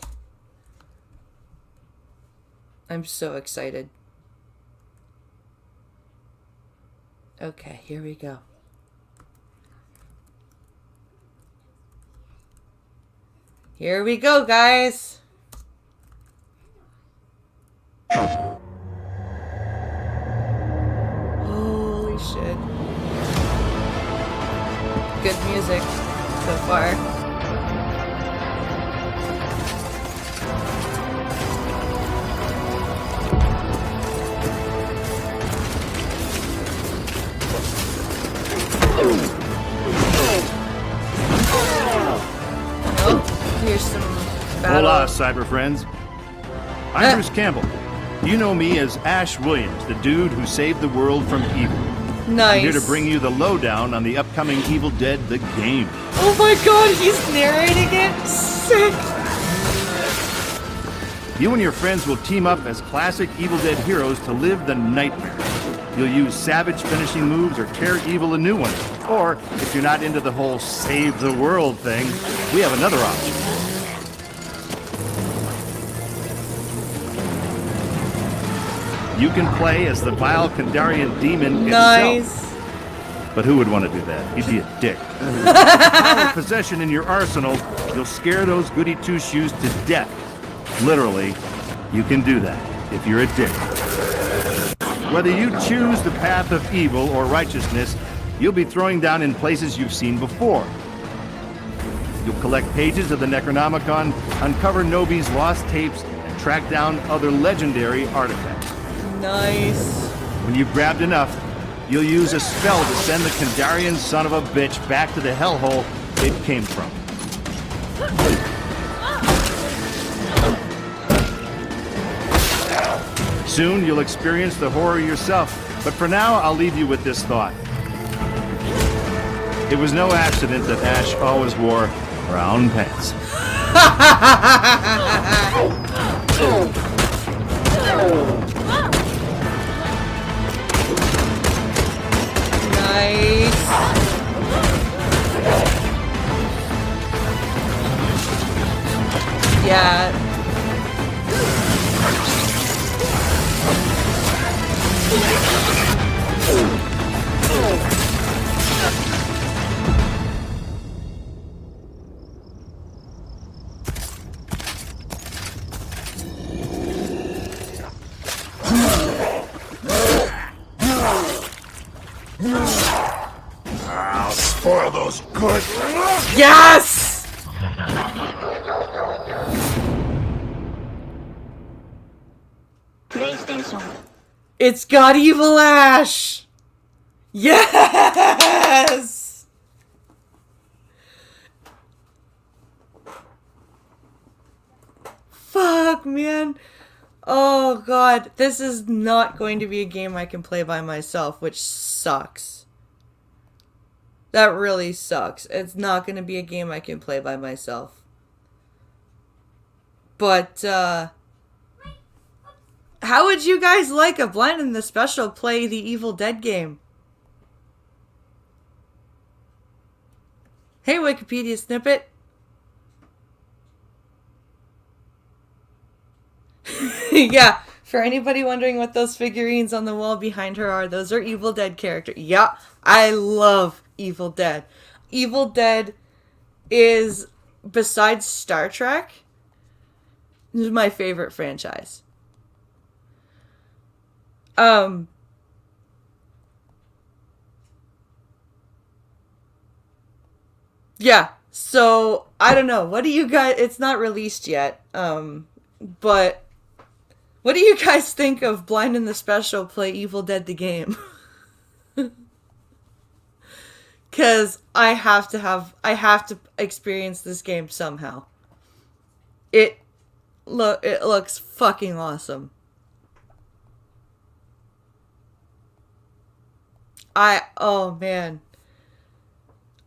I'm so excited. Okay, here we go. Here we go, guys. Holy shit. Good music so far. Here's some battle. Hola, cyber friends. I'm Bruce Campbell. You know me as Ash Williams, the dude who saved the world from evil. Nice. I'm here to bring you the lowdown on the upcoming Evil Dead the game. Oh my god, he's narrating it? Sick! You and your friends will team up as classic Evil Dead heroes to live the nightmare. You'll use savage finishing moves or tear evil a new one. Or, if you're not into the whole save the world thing, we have another option. You can play as the vile Kandarian demon himself. But who would want to do that? He'd be a dick. With the power of possession in your arsenal, you'll scare those goody two-shoes to death. Literally, you can do that if you're a dick. Whether you choose the path of evil or righteousness, you'll be throwing down in places you've seen before. You'll collect pages of the Necronomicon, uncover Nobi's lost tapes, and track down other legendary artifacts. Nice. When you've grabbed enough, you'll use a spell to send the Kandarian son of a bitch back to the hellhole it came from. Soon you'll experience the horror yourself, but for now I'll leave you with this thought. It was no accident that Ash always wore brown pants. Nice. Yeah. I'll spoil those good. Yes! PlayStation. It's got Evil Ash! Yes! Fuck, man. Oh, God. This is not going to be a game I can play by myself, which sucks. That really sucks. It's not going to be a game I can play by myself. But, how would you guys like a Blind and the Special play the Evil Dead game? Hey, Wikipedia snippet. Yeah, for anybody wondering what those figurines on the wall behind her are, those are Evil Dead characters. Yeah, I love Evil Dead. Evil Dead is, besides Star Trek, is my favorite franchise. Yeah, so, I don't know. What do you guys... It's not released yet, but... What do you guys think of Blind and the Special play Evil Dead the game? Because I have to experience this game somehow. It looks fucking awesome. Oh man.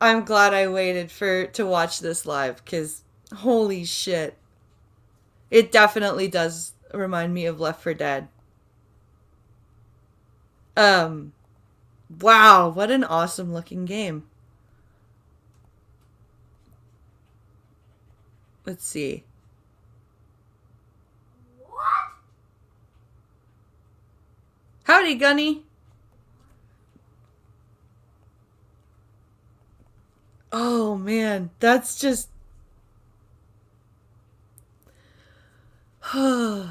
I'm glad I waited to watch this live, because holy shit. It definitely does remind me of Left 4 Dead. Wow, what an awesome looking game. Let's see. What? Howdy, Gunny. Oh man, that's just... What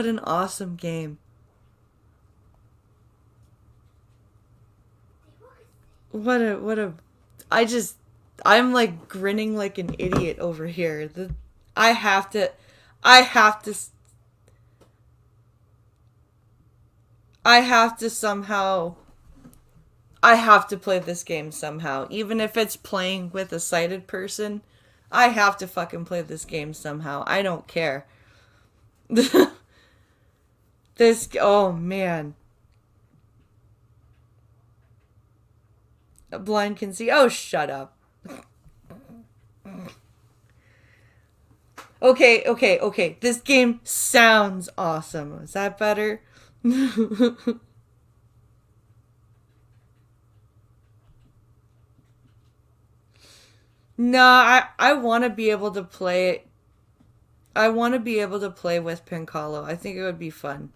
an awesome game. I'm like grinning like an idiot over here. I have to play this game somehow. Even if it's playing with a sighted person, I have to fucking play this game somehow. I don't care. Oh man. A blind can see. Oh, shut up. Okay. This game sounds awesome. Is that better? No, I want to be able to play it. I want to be able to play with Pincalo. I think it would be fun.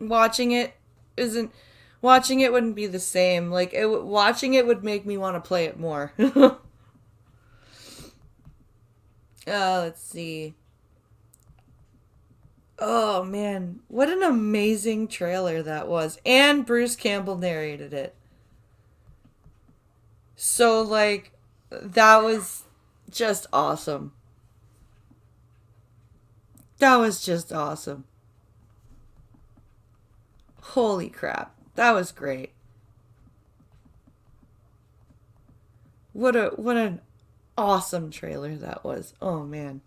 Watching it wouldn't be the same. Like, watching it would make me want to play it more. Let's see. Oh, man. What an amazing trailer that was. And Bruce Campbell narrated it. So, like, that was just awesome. That was just awesome. Holy crap. That was great. What an awesome trailer that was. Oh man.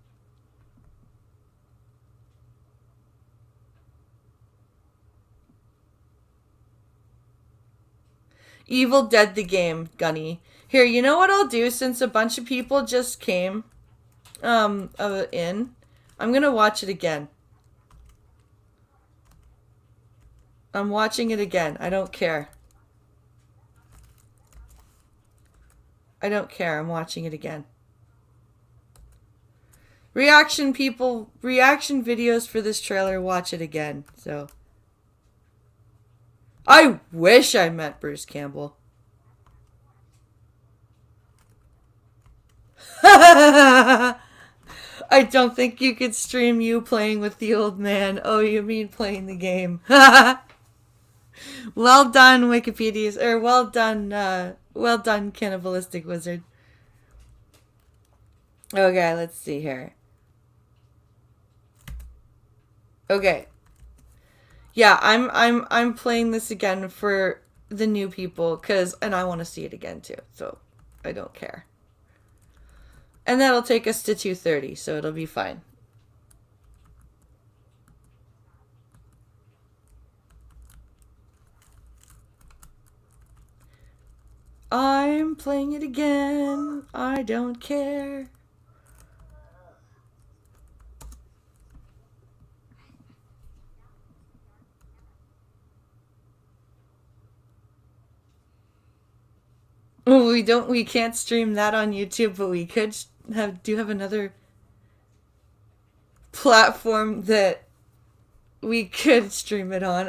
Evil Dead the game, Gunny. Here, you know what I'll do since a bunch of people just came in? I'm gonna watch it again. I'm watching it again. I don't care. I don't care. I'm watching it again. Reaction people, reaction videos for this trailer, watch it again. So I wish I met Bruce Campbell. I don't think you could stream you playing with the old man. Oh, you mean playing the game. Well done, Wikipedia's, or well done, Cannibalistic Wizard. Okay, let's see here. Okay. Yeah, I'm playing this again for the new people, and I want to see it again too, so I don't care. And that'll take us to 2:30, so it'll be fine. I'm playing it again. I don't care. We can't stream that on YouTube, but we could have another platform that we could stream it on.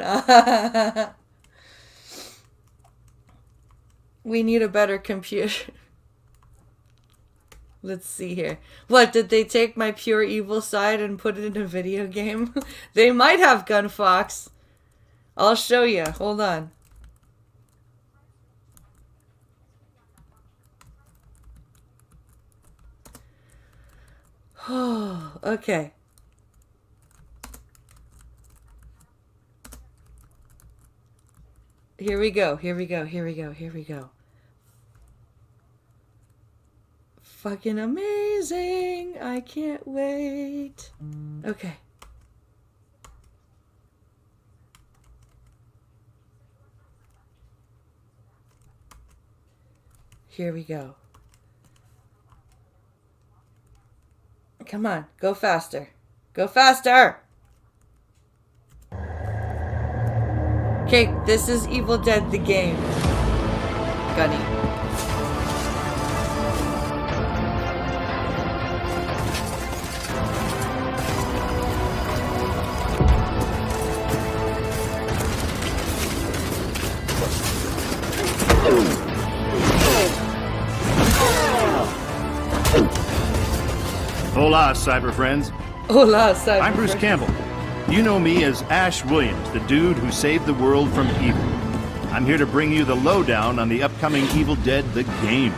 We need a better computer. Let's see here. What, did they take my pure evil side and put it in a video game? They might have, Gunfox. I'll show you. Hold on. Oh, okay. Here we go. Fucking amazing. I can't wait. Okay. Here we go. Come on, go faster. Go faster! Okay, this is Evil Dead the game. Gunny. Hola, cyber friends. Hola, cyber I'm Bruce Campbell. You know me as Ash Williams, the dude who saved the world from evil. I'm here to bring you the lowdown on the upcoming Evil Dead the game.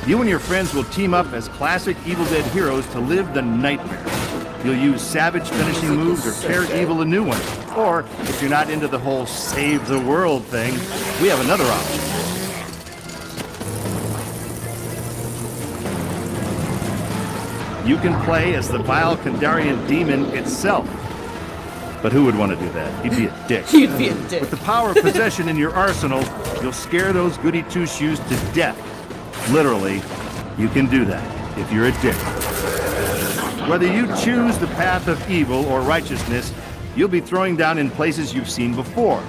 You and your friends will team up as classic Evil Dead heroes to live the nightmare. You'll use savage finishing moves or tear evil a new one. Or, if you're not into the whole save the world thing, we have another option. You can play as the vile Kandarian demon itself. But who would want to do that? You'd be a dick. You'd be a dick. With the power of possession in your arsenal, you'll scare those goody two-shoes to death. Literally, you can do that if you're a dick. Whether you choose the path of evil or righteousness, you'll be throwing down in places you've seen before.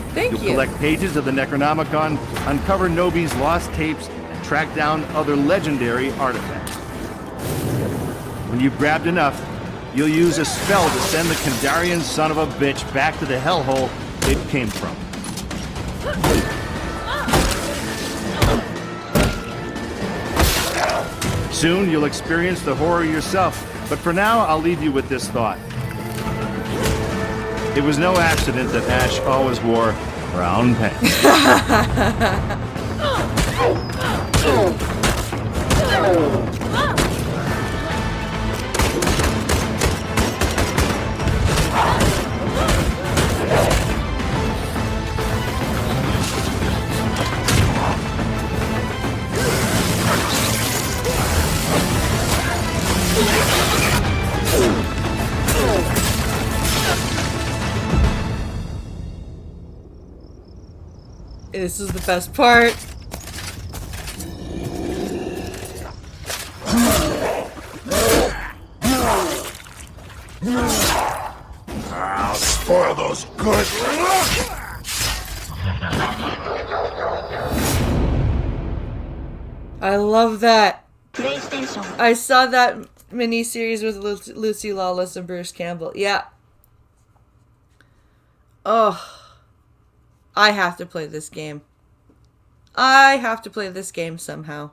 Thank you. You'll collect pages of the Necronomicon, uncover Nobi's lost tapes, and track down other legendary artifacts. When you've grabbed enough, you'll use a spell to send the Kandarian son of a bitch back to the hellhole it came from. Soon you'll experience the horror yourself, but for now I'll leave you with this thought. It was no accident that Ash always wore brown pants. This is the best part. I'll spoil those good. I love that. PlayStation. I saw that miniseries with Lucy Lawless and Bruce Campbell. Yeah. Oh. I have to play this game. I have to play this game somehow.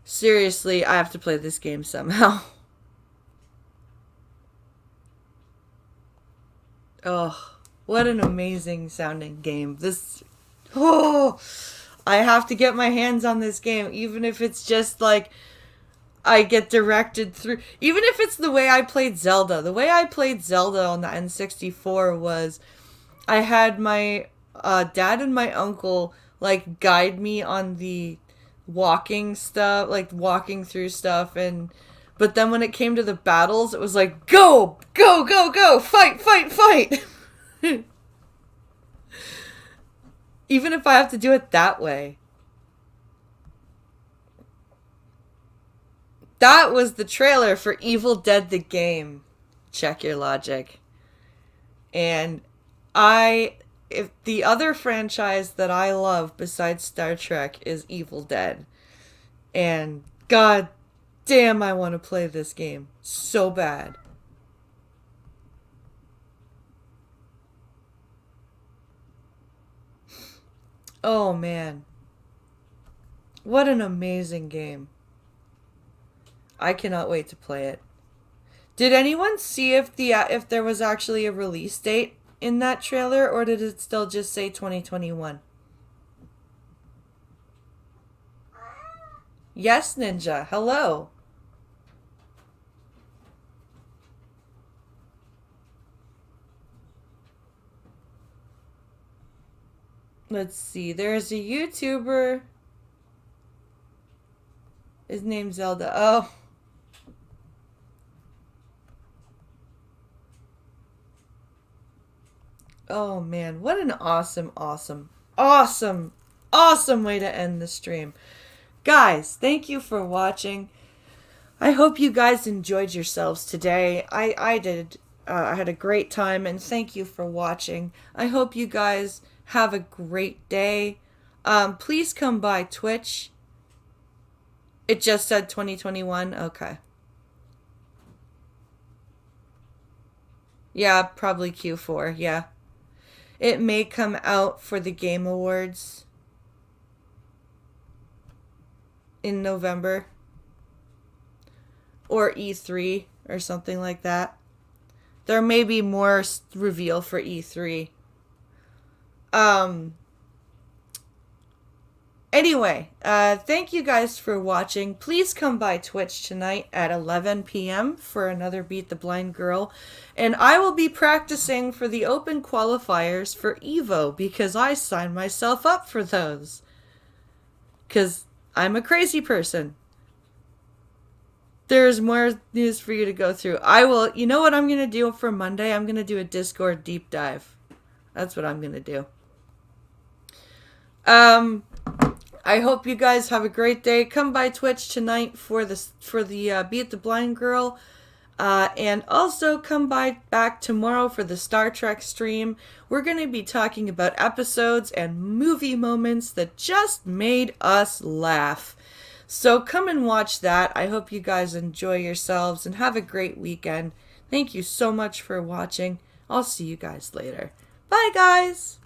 Seriously, I have to play this game somehow. Oh, what an amazing sounding game. Oh, I have to get my hands on this game, even if it's just like I get directed through. Even if it's the way I played Zelda. The way I played Zelda on the N64 was I had my dad and my uncle like guide me on the walking stuff, like walking through stuff, but then when it came to the battles, it was like go, go, go, go, fight, fight, fight. Even if I have to do it that way. That was the trailer for Evil Dead the game. Check your logic. And if the other franchise that I love besides Star Trek is Evil Dead. And god damn, I want to play this game so bad. Oh man. What an amazing game. I cannot wait to play it. Did anyone see if there was actually a release date in that trailer, or did it still just say 2021? Yes, Ninja. Hello. Let's see. There's a YouTuber. His name's Zelda. Oh. Oh man, what an awesome way to end the stream. Guys, thank you for watching. I hope you guys enjoyed yourselves today. I did. I had a great time, and thank you for watching. I hope you guys have a great day. Please come by Twitch. It just said 2021. Okay. Yeah, probably Q4. Yeah. It may come out for the Game Awards in November. Or E3 or something like that. There may be more reveal for E3. Anyway, thank you guys for watching. Please come by Twitch tonight at 11 p.m. for another Beat the Blind Girl. And I will be practicing for the open qualifiers for EVO because I signed myself up for those. Because I'm a crazy person. There's more news for you to go through. You know what I'm going to do for Monday? I'm going to do a Discord deep dive. That's what I'm going to do. I hope you guys have a great day. Come by Twitch tonight for the Beat the Blind Girl. And also come by back tomorrow for the Star Trek stream. We're going to be talking about episodes and movie moments that just made us laugh. So come and watch that. I hope you guys enjoy yourselves and have a great weekend. Thank you so much for watching. I'll see you guys later. Bye, guys!